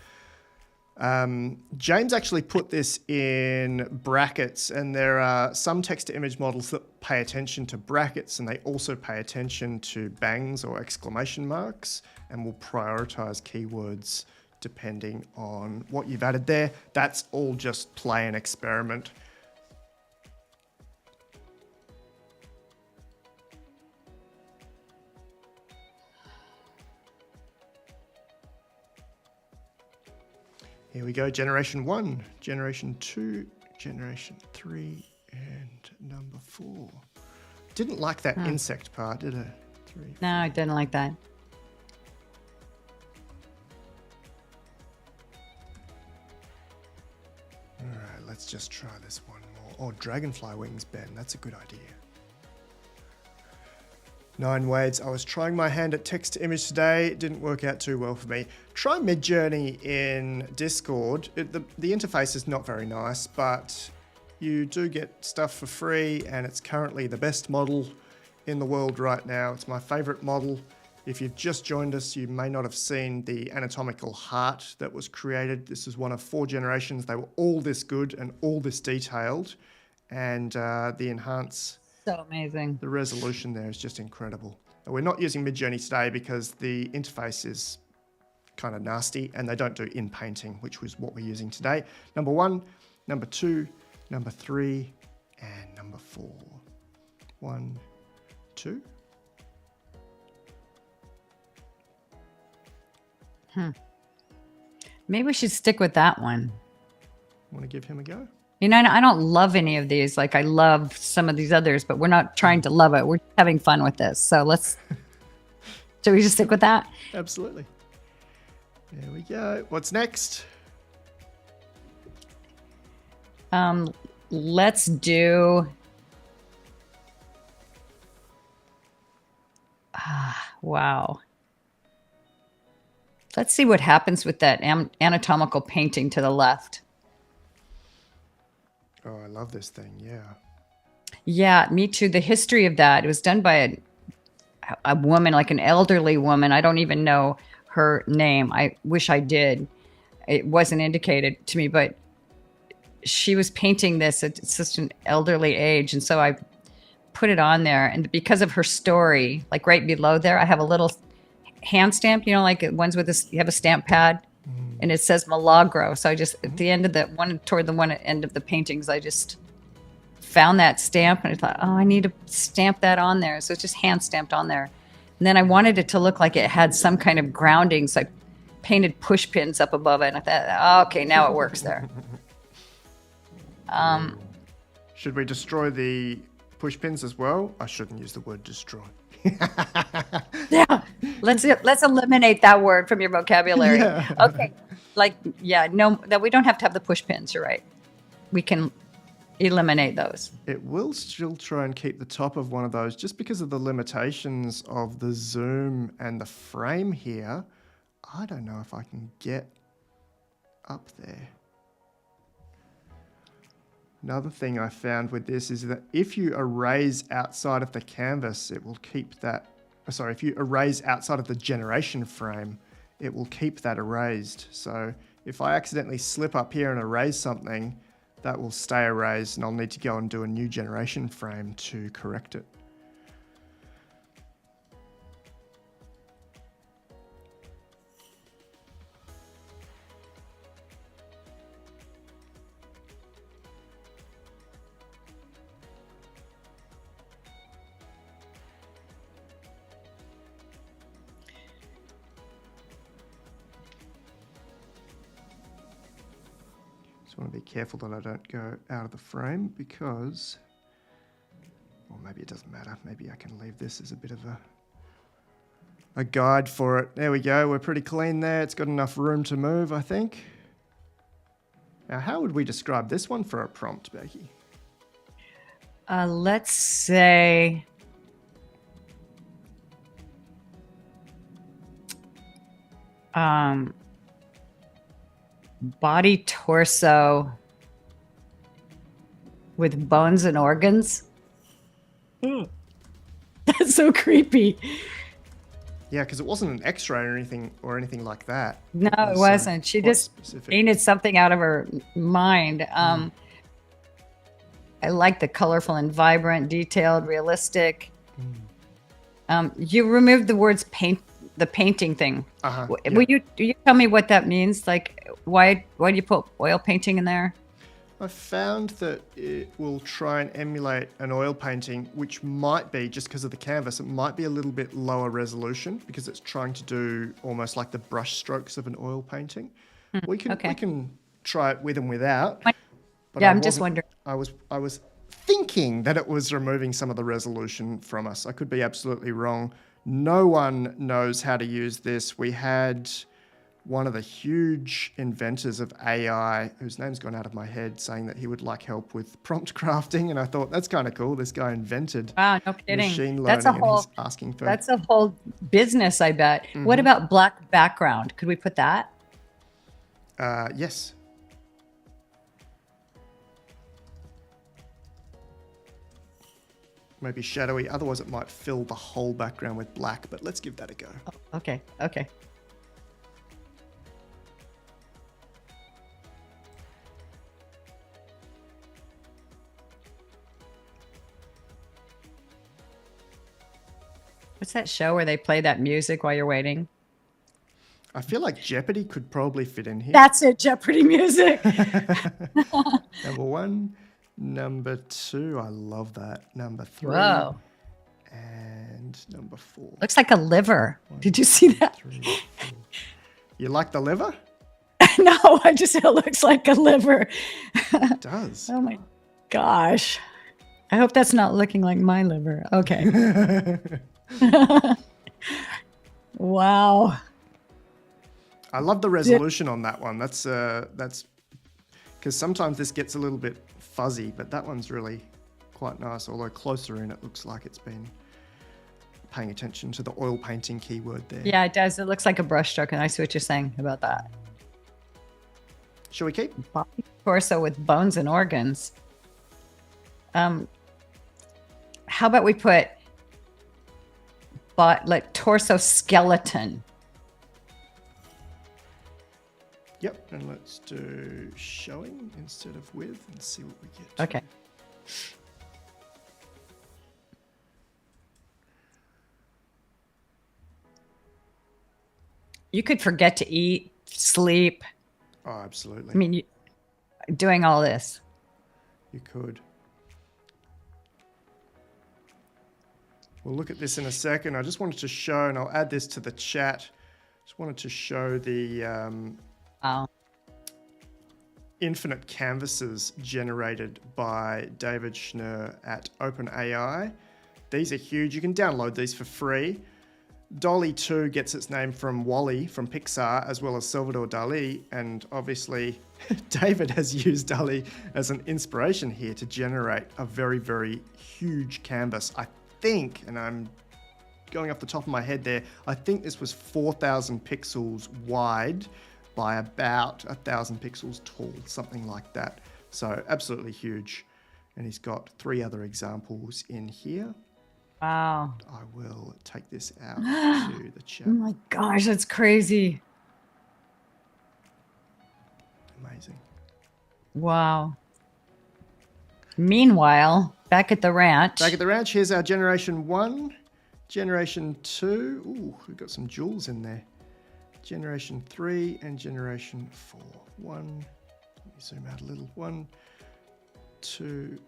James actually put this in brackets, and there are some text-to-image models that pay attention to brackets, and they also pay attention to bangs or exclamation marks, and will prioritize keywords depending on what you've added there. That's all just play and experiment. Here we go, Generation 1, Generation 2, Generation 3, and number 4. Didn't like that insect part, did it? 3. No, I didn't like that. All right, let's just try this one more. Oh, dragonfly wings, Ben. That's a good idea. 9 Wades. I was trying my hand at text to image today. It didn't work out too well for me. Try Midjourney in Discord. The interface is not very nice, but you do get stuff for free, and it's currently the best model in the world right now. It's my favorite model. If you've just joined us, you may not have seen the anatomical heart that was created. This is one of 4 generations. They were all this good and all this detailed, and the enhance, So amazing. the resolution there is just incredible. We're not using Midjourney today because the interface is kind of nasty and they don't do in painting, which was what we're using today. Number 1, number 2, number 3, and number 4. 1, 2. Maybe we should stick with that one. Want to give him a go? You know, I don't love any of these. Like, I love some of these others, but we're not trying to love it. We're having fun with this. So should we just stick with that? Absolutely. There we go. What's next? Let's do. Wow. Let's see what happens with that anatomical painting to the left. Oh, I love this thing. Yeah. Yeah, me too. The history of that, it was done by a woman, like an elderly woman. I don't even know her name. I wish I did. It wasn't indicated to me, but she was painting this at just an elderly age. And so I put it on there. And because of her story, like right below there, I have a little hand stamp, you know, like ones with this, you have a stamp pad and it says Milagro. So I just, at the end of the one, toward the one end of the paintings, I just found that stamp and I thought, oh, I need to stamp that on there. So it's just hand stamped on there. And then I wanted it to look like it had some kind of grounding. So I painted push pins up above it. And I thought, oh, okay, now it works there. Should we destroy the push pins as well? I shouldn't use the word destroy. Yeah, let's eliminate that word from your vocabulary. Yeah. Okay, like, yeah, no, that we don't have to have the push pins. You're right. We can eliminate those. It will still try and keep the top of one of those just because of the limitations of the zoom and the frame here. I don't know if I can get up there. Another thing I found with this is that if you erase outside of the canvas, it will keep that, sorry, if you erase outside of the generation frame, it will keep that erased. So if I accidentally slip up here and erase something, that will stay erased and I'll need to go and do a new generation frame to correct it. Just want to be careful that I don't go out of the frame because, or maybe it doesn't matter. Maybe I can leave this as a bit of a guide for it. There we go. We're pretty clean there. It's got enough room to move, I think. Now, how would we describe this one for a prompt, Becky? Let's say, body torso with bones and organs. That's so creepy. Yeah, because it wasn't an X-ray or anything like that. No, it wasn't. She quite just specific. painted something out of her mind. I like the colorful and vibrant, detailed, realistic. You removed the words paint, the painting thing. Yeah. Do you tell me what that means? Like, why do you put oil painting in there? I found that it will try and emulate an oil painting, which might be, just because of the canvas, it might be a little bit lower resolution because it's trying to do almost like the brush strokes of an oil painting. We can try it with and without. But yeah, I'm just wondering. I was thinking that it was removing some of the resolution from us. I could be absolutely wrong. No one knows how to use this. We had one of the huge inventors of AI, whose name's gone out of my head, saying that he would like help with prompt crafting. And I thought, that's kind of cool. This guy invented Wow, no kidding. machine learning and he's asking for... That's a whole business, I bet. What about black background? Could we put that? Yes. maybe shadowy. Otherwise, it might fill the whole background with black, but let's give that a go. Okay. Okay. What's that show where they play that music while you're waiting? I feel like Jeopardy could probably fit in here. That's it, Jeopardy music. Number 1. Number 2, I love that. Number 3. Whoa. And number 4. Looks like a liver. Did you see that? 3, 4. You like the liver? No, it looks like a liver. It does. Oh my gosh. I hope that's not looking like my liver. Okay. Wow. I love the resolution on that one. That's because sometimes this gets a little bit fuzzy, but that one's really quite nice. Although closer in, it looks like it's been paying attention to the oil painting keyword there. Yeah, it does. It looks like a brushstroke, and I see what you're saying about that. Shall we keep? Torso with bones and organs. How about we put torso skeleton? Yep, and let's do showing instead of with and see what we get. Okay. You could forget to eat, sleep. Oh, absolutely. I mean, doing all this. You could. We'll look at this in a second. I just wanted to show, and I'll add this to the chat. Just wanted to show the infinite canvases generated by David Schnur at OpenAI. These are huge. You can download these for free. DALL-E 2 gets its name from WALL-E from Pixar, as well as Salvador Dali, and obviously David has used DALL-E as an inspiration here to generate a very, very huge canvas. I think, and I'm going off the top of my head there, I think this was 4,000 pixels wide by about 1,000 pixels tall, something like that. So absolutely huge. And he's got 3 other examples in here. Wow. I will take this out to the chat. Oh my gosh, that's crazy. Amazing. Wow. Meanwhile, back at the ranch. Back at the ranch, here's our generation 1. Generation 2. Ooh, we've got some jewels in there. Generation 3 and generation 4. 1. Let me zoom out a little. 1, 2,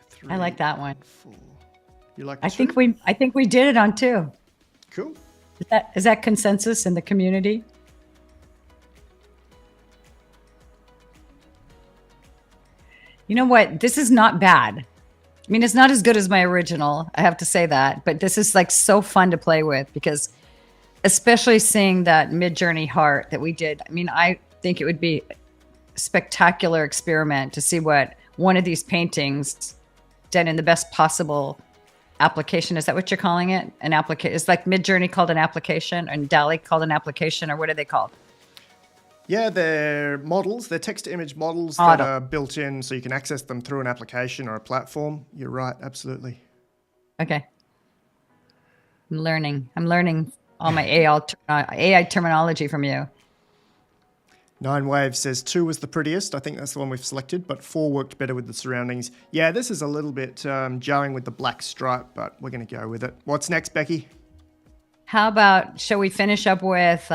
3. I like that one. 4. You like? I think we did it on 2. Cool. Is that consensus in the community? You know what? This is not bad. I mean, it's not as good as my original. I have to say that, but this is like so fun to play with because, especially seeing that Mid-Journey heart that we did. I mean, I think it would be a spectacular experiment to see what one of these paintings done in the best possible application. Is that what you're calling it? An application? It's like Mid-Journey called an application and DALL-E called an application, or what are they called? Yeah, they're models. They're text-to-image models that are built in so you can access them through an application or a platform. You're right, absolutely. Okay. I'm learning all my AI terminology from you. 9 Waves says 2 was the prettiest. I think that's the one we've selected, but 4 worked better with the surroundings. Yeah, this is a little bit jarring with the black stripe, but we're going to go with it. What's next, Becky? How about, shall we finish up with,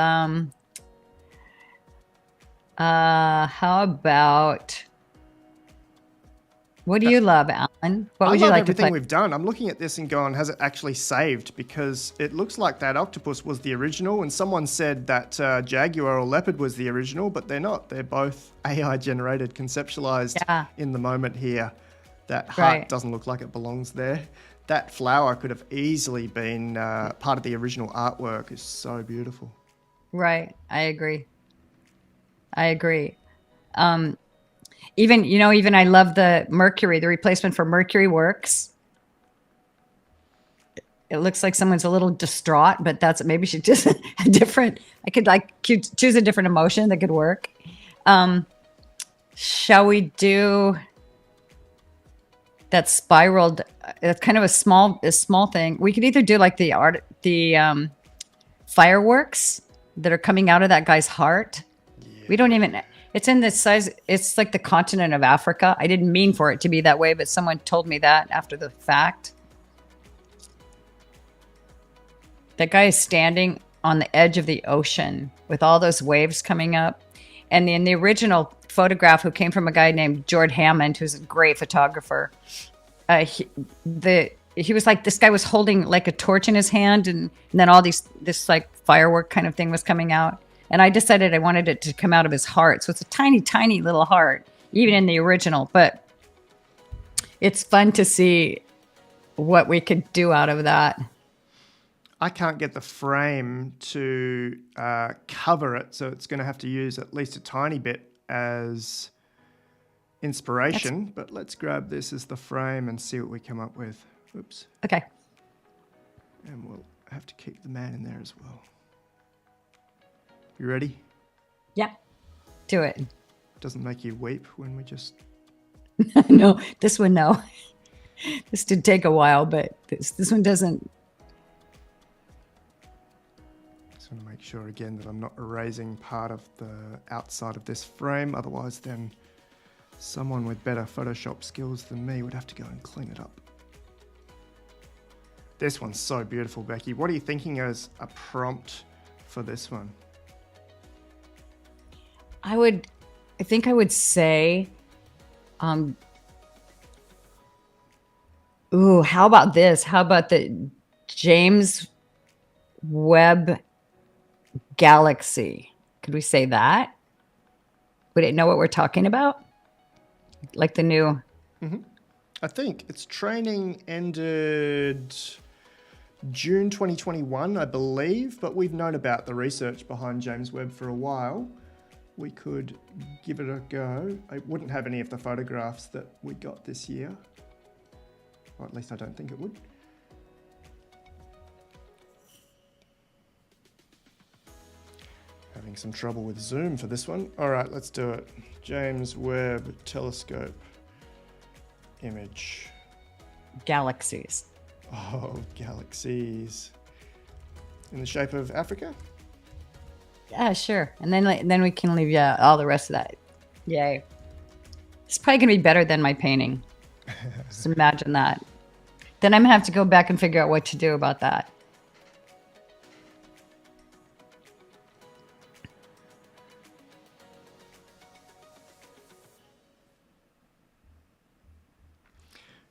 how about, what do you love, Alan? What would you like to play? Everything we've done. I'm looking at this and going, has it actually saved? Because it looks like that octopus was the original, and someone said that jaguar or leopard was the original, but they're not. They're both AI generated, conceptualized in the moment here. That heart doesn't look like it belongs there. That flower could have easily been part of the original artwork. It's so beautiful. Right. I agree. Even I love the Mercury. The replacement for Mercury works. It looks like someone's a little distraught, but maybe she just a different. I could choose a different emotion that could work. Shall we do that spiraled. It's kind of a small thing. We could either do like the fireworks that are coming out of that guy's heart. Yeah. We don't even. It's in this size. It's like the continent of Africa. I didn't mean for it to be that way, but someone told me that after the fact. That guy is standing on the edge of the ocean with all those waves coming up. And in the original photograph, who came from a guy named George Hammond, who's a great photographer, he was like, this guy was holding like a torch in his hand, and then this like firework kind of thing was coming out. And I decided I wanted it to come out of his heart. So it's a tiny, tiny little heart, even in the original. But it's fun to see what we could do out of that. I can't get the frame to cover it, so it's going to have to use at least a tiny bit as inspiration. But let's grab this as the frame and see what we come up with. Oops. Okay. And we'll have to keep the man in there as well. You ready? Yeah. Do it. Doesn't make you weep when we just... No, this one, no. This did take a while, but this one doesn't. Just want to make sure again that I'm not erasing part of the outside of this frame. Otherwise, then someone with better Photoshop skills than me would have to go and clean it up. This one's so beautiful, Becky. What are you thinking as a prompt for this one? I think I would say, how about this? How about the James Webb Galaxy? Could we say that? Would it know what we're talking about? Like the new... Mm-hmm. I think its training ended June 2021, I believe, but we've known about the research behind James Webb for a while. We could give it a go. I wouldn't have any of the photographs that we got this year. Or at least I don't think it would. Having some trouble with Zoom for this one. All right, let's do it. James Webb Telescope image. Galaxies. Oh, galaxies. In the shape of Africa? Yeah, sure. And then we can leave all the rest of that. Yay. It's probably going to be better than my painting. Just imagine that. Then I'm going to have to go back and figure out what to do about that.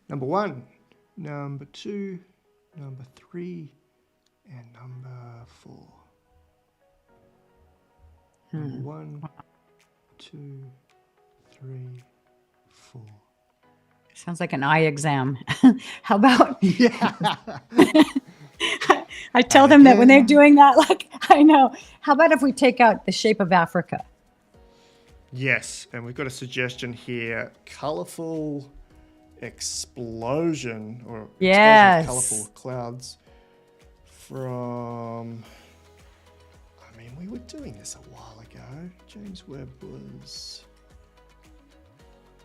Number 1, number 2, number 3, and number 4. Number 1, 2, 3, 4. Sounds like an eye exam. How about... Yeah. I tell them that when they're doing that, like, I know. How about if we take out the shape of Africa? Yes, and we've got a suggestion here. Colourful explosion, or yes, explosion of colourful clouds from... I mean, we were doing this a while ago. James Webb was...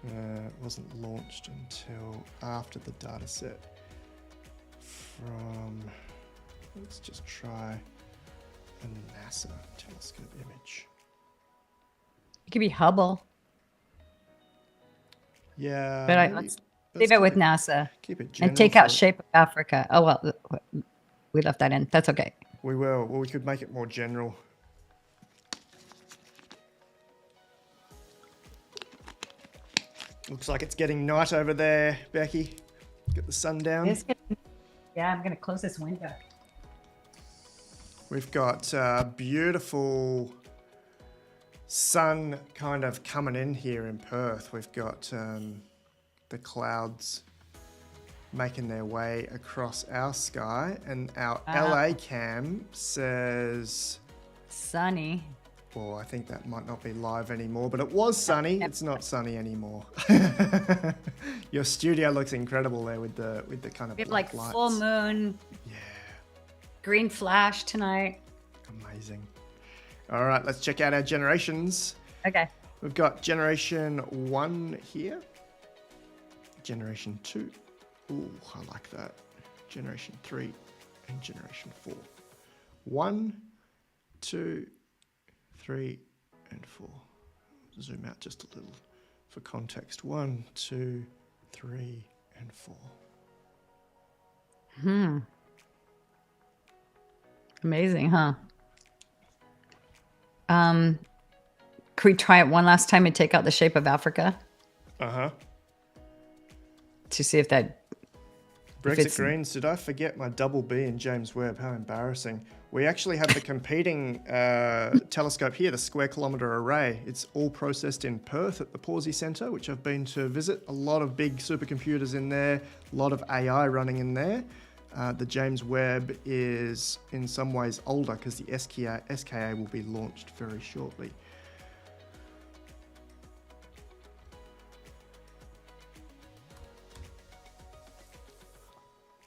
it wasn't launched until after the data set from... Let's just try a NASA telescope image. It could be Hubble. Yeah. But let's leave it with NASA. Keep it general and take out shape of Africa. Oh, well, we left that in. That's okay. We will. Well, we could make it more general. Looks like it's getting night over there, Becky. Get the sun down. Yeah, I'm going to close this window. We've got beautiful sun kind of coming in here in Perth. We've got the clouds making their way across our sky, and our LA cam says sunny. Well, I think that might not be live anymore, but it was sunny. It's not sunny anymore. Your studio looks incredible there with the kind of we have black like lights. Full moon. Yeah. Green flash tonight. Amazing. All right, let's check out our generations. Okay. We've got generation 1 here. Generation 2. Ooh, I like that. Generation 3 and Generation 4. 1, 2, 3, and 4. Zoom out just a little for context. 1, 2, 3, and 4. Amazing, huh? Could we try it one last time and take out the shape of Africa? Uh-huh. To see if that... Brexit Greens, did I forget my double B in James Webb? How embarrassing. We actually have the competing telescope here, the Square Kilometre Array. It's all processed in Perth at the Pawsey Centre, which I've been to visit. A lot of big supercomputers in there, a lot of AI running in there. The James Webb is in some ways older because the SKA will be launched very shortly.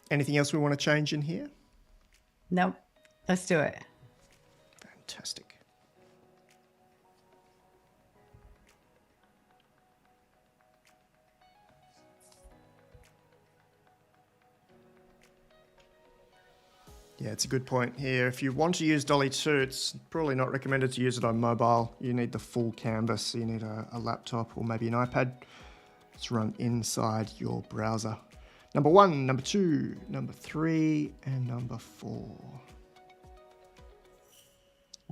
Anything else we want to change in here? Nope. Let's do it. Fantastic. Yeah, it's a good point here. If you want to use DALL-E 2, it's probably not recommended to use it on mobile. You need the full canvas. You need a laptop or maybe an iPad. It's run inside your browser. Number 1, number 2, number 3, and number 4.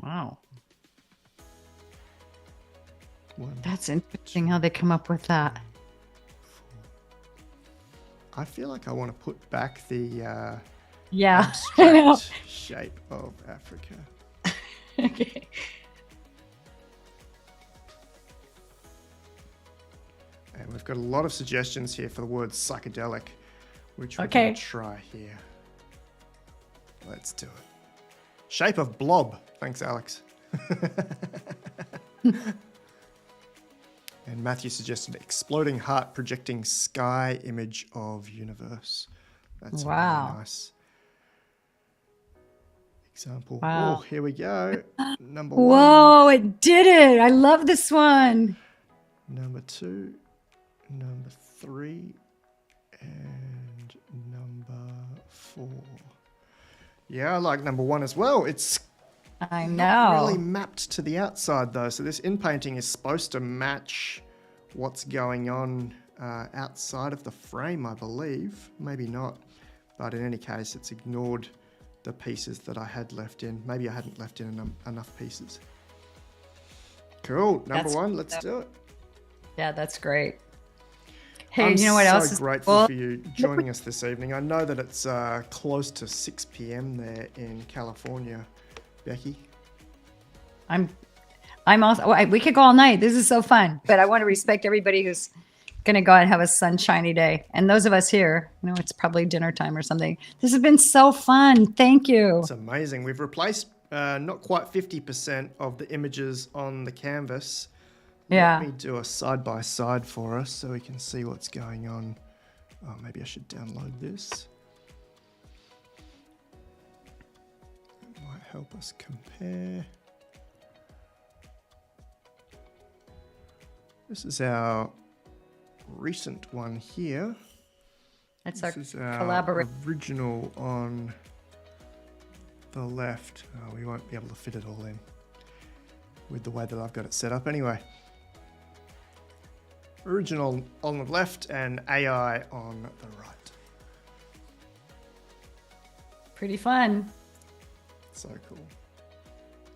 Wow. 1, That's interesting how they come up with that. 4. I feel like I want to put back the Yeah, I know. abstract shape of Africa. Okay. And we've got a lot of suggestions here for the word psychedelic, which we're Okay. going to try here. Let's do it. Shape of blob. Thanks, Alex. And Matthew suggested exploding heart projecting sky image of universe. That's a Wow. really nice example. Wow. Oh, here we go. Number 1, Whoa, it did it. I love this one. number 2, number 3, and number 4. Yeah, I like number 1 as well. It's I not know. really mapped to the outside though. So this in-painting is supposed to match what's going on outside of the frame, I believe. Maybe not. But in any case, it's ignored the pieces that I had left in. Maybe I hadn't left in enough pieces. Cool. Number That's- 1, let's do it. Yeah, that's great. Hey, I'm you know what so else is grateful cool? for you joining us this evening. I know that it's close to 6 p.m. there in California. Becky? I'm also, we could go all night. This is so fun, but I want to respect everybody who's going to go out and have a sunshiny day. And those of us here, you know, it's probably dinner time or something. This has been so fun. Thank you. It's amazing. We've replaced not quite 50% of the images on the canvas. Yeah. Let me do a side-by-side for us so we can see what's going on. Oh, maybe I should download this. It might help us compare. This is our recent one here. That's our This is our collaboration. original on the left. Oh, we won't be able to fit it all in with the way that I've got it set up anyway. Original on the left and AI on the right. Pretty fun. So cool.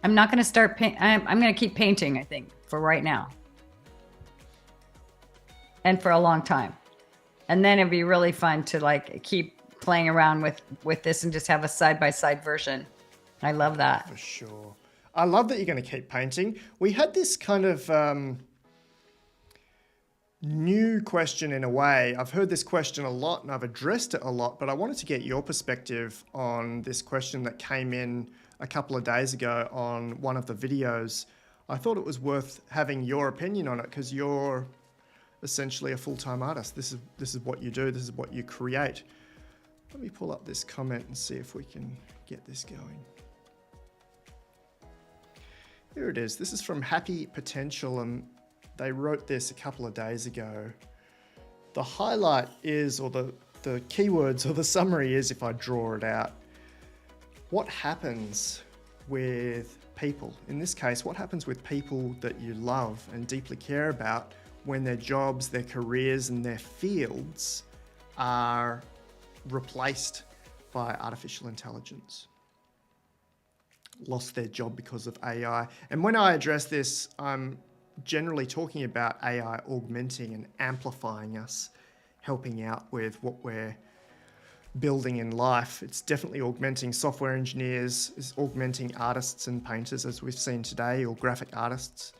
I'm not going to start paint. I'm going to keep painting, I think, for right now. And for a long time. And then it'd be really fun to like keep playing around with this and just have a side-by-side version. I love that. For sure. I love that you're going to keep painting. We had this kind of new question in a way. I've heard this question a lot and I've addressed it a lot, but I wanted to get your perspective on this question that came in a couple of days ago on one of the videos. I thought it was worth having your opinion on it because you're essentially a full-time artist. This is what you do. This is what you create. Let me pull up this comment and see if we can get this going. Here it is. This is from Happy Potential, and they wrote this a couple of days ago. the highlight is, or the keywords or the summary is, if I draw it out, what happens with people? In this case, what happens with people that you love and deeply care about when their jobs, their careers, and their fields are replaced by artificial intelligence? Lost their job because of AI. And when I address this, I'm generally talking about AI augmenting and amplifying us, helping out with what we're building in life. It's definitely augmenting software engineers, it's augmenting artists and painters, as we've seen today, or graphic artists.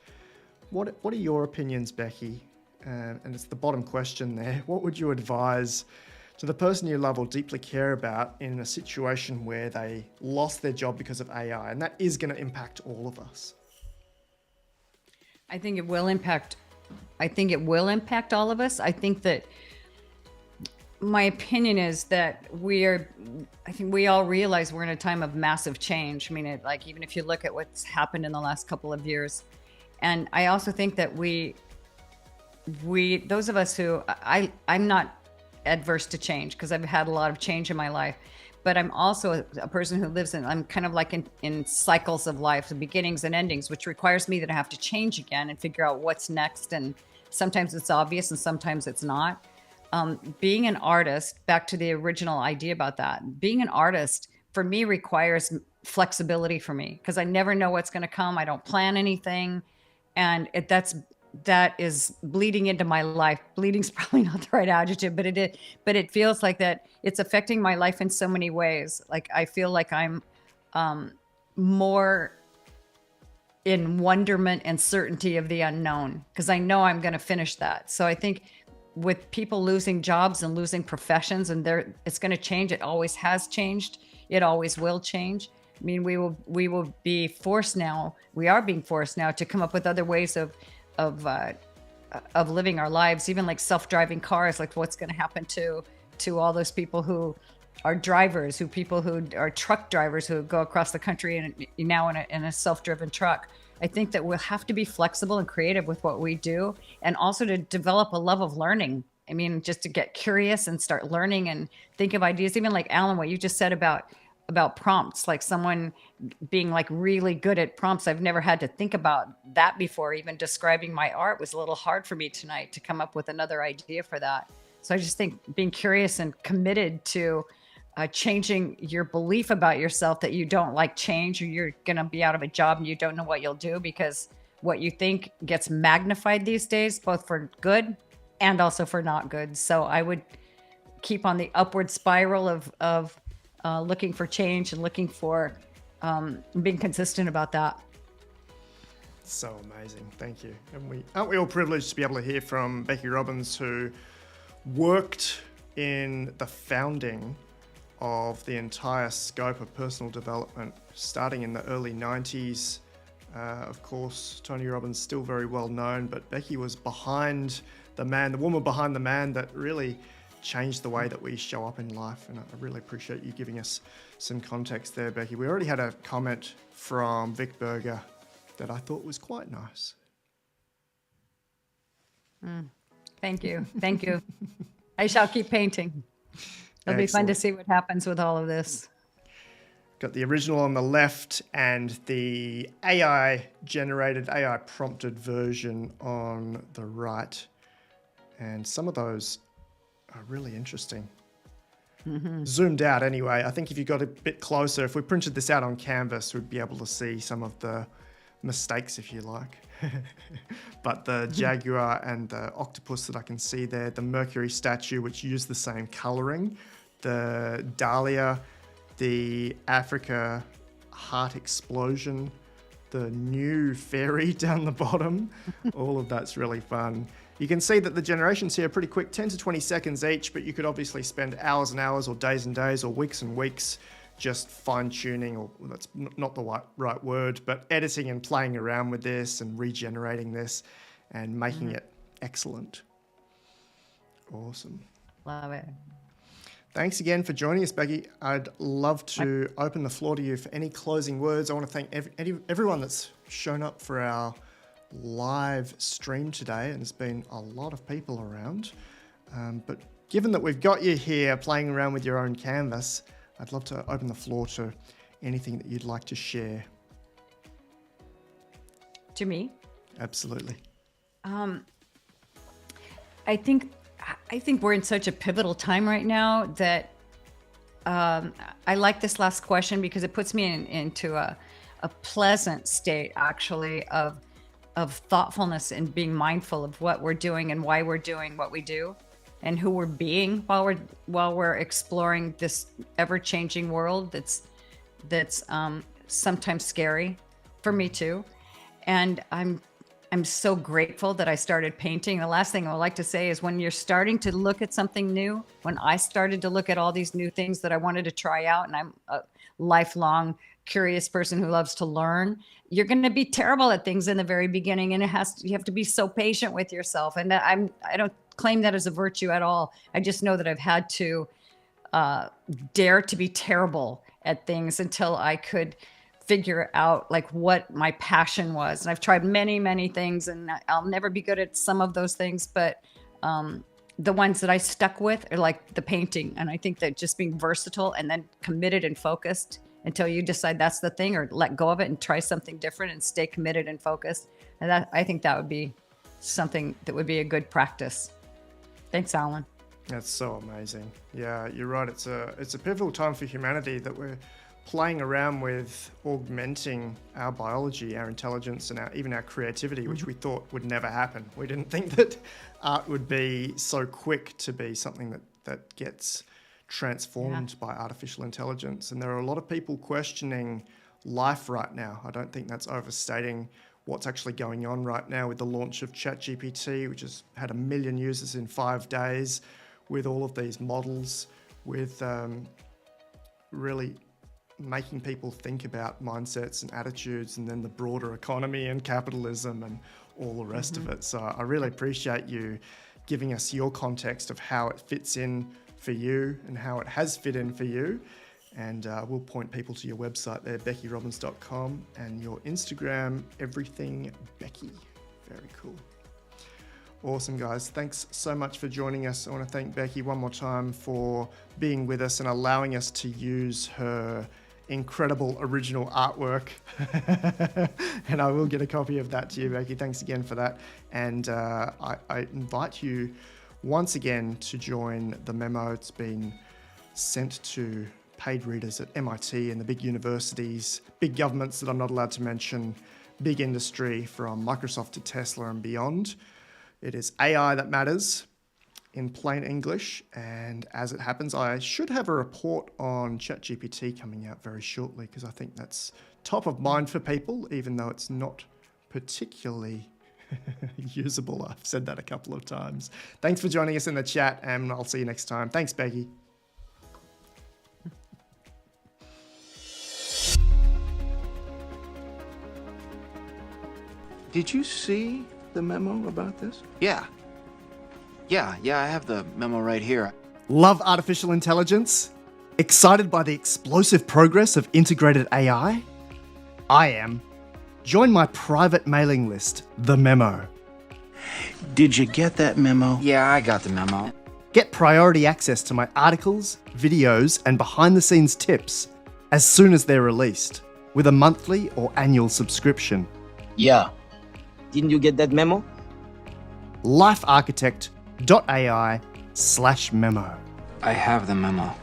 What are your opinions, Becky? And it's the bottom question there. What would you advise to the person you love or deeply care about in a situation where they lost their job because of AI? And that is going to impact all of us. I think it will impact all of us. I think that my opinion is that I think we all realize we're in a time of massive change. I mean, even if you look at what's happened in the last couple of years. And I also think that those of us who, I'm not adverse to change because I've had a lot of change in my life, but I'm also a person who I'm kind of like in cycles of life, the beginnings and endings, which requires me that I have to change again and figure out what's next. And sometimes it's obvious and sometimes it's not. Being an artist, back to the original idea about that, being an artist for me requires flexibility for me because I never know what's going to come. I don't plan anything. And that is bleeding into my life. Bleeding's probably not the right adjective, but it feels like that it's affecting my life in so many ways. Like I feel like I'm more in wonderment and certainty of the unknown because I know I'm going to finish that. So I think with people losing jobs and losing professions, and it's going to change. It always has changed. It always will change. I mean, we will be forced now. We are being forced now to come up with other ways of living our lives, even like self-driving cars. Like what's going to happen to all those people who are drivers, people who are truck drivers who go across the country and now in a self-driven truck. I think that we'll have to be flexible and creative with what we do, and also to develop a love of learning. I mean, just to get curious and start learning and think of ideas. Even like Alan, what you just said about prompts, like someone being like really good at prompts. I've never had to think about that before. Even describing my art was a little hard for me tonight to come up with another idea for that. So I just think being curious and committed to changing your belief about yourself that you don't like change, or you're going to be out of a job and you don't know what you'll do, because what you think gets magnified these days, both for good and also for not good. So I would keep on the upward spiral of looking for change and looking for being consistent about that. So amazing. Thank you. And aren't we all privileged to be able to hear from Becky Robbins, who worked in the founding of the entire scope of personal development, starting in the early 90s. Of course, Tony Robbins still very well known, but Becky was behind the woman behind the man that really changed the way that we show up in life. And I really appreciate you giving us some context there, Becky. We already had a comment from Vic Berger that I thought was quite nice. Thank you. Thank you. I shall keep painting. It'll be fun to see what happens with all of this. Got the original on the left and the AI-generated, AI-prompted version on the right. And some of those are really interesting. Mm-hmm. Zoomed out anyway. I think if you got a bit closer, if we printed this out on canvas, we'd be able to see some of the mistakes, if you like. But the jaguar and the octopus that I can see there, the Mercury statue, which used the same coloring, the dahlia, the Africa heart explosion, the new fairy down the bottom, all of that's really fun. You can see that the generations here are pretty quick, 10 to 20 seconds each, but you could obviously spend hours and hours or days and days or weeks and weeks just fine-tuning, or that's not the right word, but editing and playing around with this and regenerating this and making it excellent. Awesome. Love it. Thanks again for joining us, Becky. I'd love to open the floor to you for any closing words. I want to thank everyone that's shown up for our live stream today, and there's been a lot of people around. But given that we've got you here playing around with your own canvas, I'd love to open the floor to anything that you'd like to share. To me? Absolutely. I think we're in such a pivotal time right now that I like this last question because it puts me into a pleasant state, actually, of thoughtfulness and being mindful of what we're doing and why we're doing what we do, and who we're being while we're exploring this ever-changing world that's sometimes scary for me too. And I'm so grateful that I started painting. The last thing I would like to say is when you're starting to look at something new, when I started to look at all these new things that I wanted to try out, and I'm a lifelong curious person who loves to learn, you're going to be terrible at things in the very beginning, and you have to be so patient with yourself. And I don't claim that as a virtue at all. I just know that I've had to dare to be terrible at things until I could figure out like what my passion was. And I've tried many, many things, and I'll never be good at some of those things, but the ones that I stuck with are like the painting. And I think that just being versatile and then committed and focused until you decide that's the thing, or let go of it and try something different and stay committed and focused. And I think that would be something that would be a good practice. Thanks, Alan. That's so amazing. Yeah, you're right. It's a pivotal time for humanity that we're playing around with augmenting our biology, our intelligence, and even our creativity, which we thought would never happen. We didn't think that art would be so quick to be something that gets transformed by artificial intelligence. And there are a lot of people questioning life right now. I don't think that's overstating what's actually going on right now with the launch of ChatGPT, which has had 1 million users in 5 days, with all of these models, with really making people think about mindsets and attitudes, and then the broader economy and capitalism and all the rest of it. So I really appreciate you giving us your context of how it fits in for you and how it has fit in for you. And we'll point people to your website there, beckyrobbins.com, and your Instagram, everythingbecky. Very cool. Awesome, guys. Thanks so much for joining us. I want to thank Becky one more time for being with us and allowing us to use her incredible original artwork. And I will get a copy of that to you, Becky. Thanks again for that. And I invite you once again to join the memo. It's been sent to paid readers at MIT and the big universities, big governments that I'm not allowed to mention, big industry from Microsoft to Tesla and beyond. It is AI that matters in plain English. And as it happens, I should have a report on ChatGPT coming out very shortly, because I think that's top of mind for people, even though it's not particularly usable. I've said that a couple of times. Thanks for joining us in the chat, and I'll see you next time. Thanks, Becky. Did you see the memo about this? Yeah, I have the memo right here. Love artificial intelligence? Excited by the explosive progress of integrated AI? I am. Join my private mailing list, The Memo. Did you get that memo? Yeah, I got the memo. Get priority access to my articles, videos, and behind-the-scenes tips as soon as they're released, with a monthly or annual subscription. Yeah. Didn't you get that memo? LifeArchitect.ai/memo. I have the memo.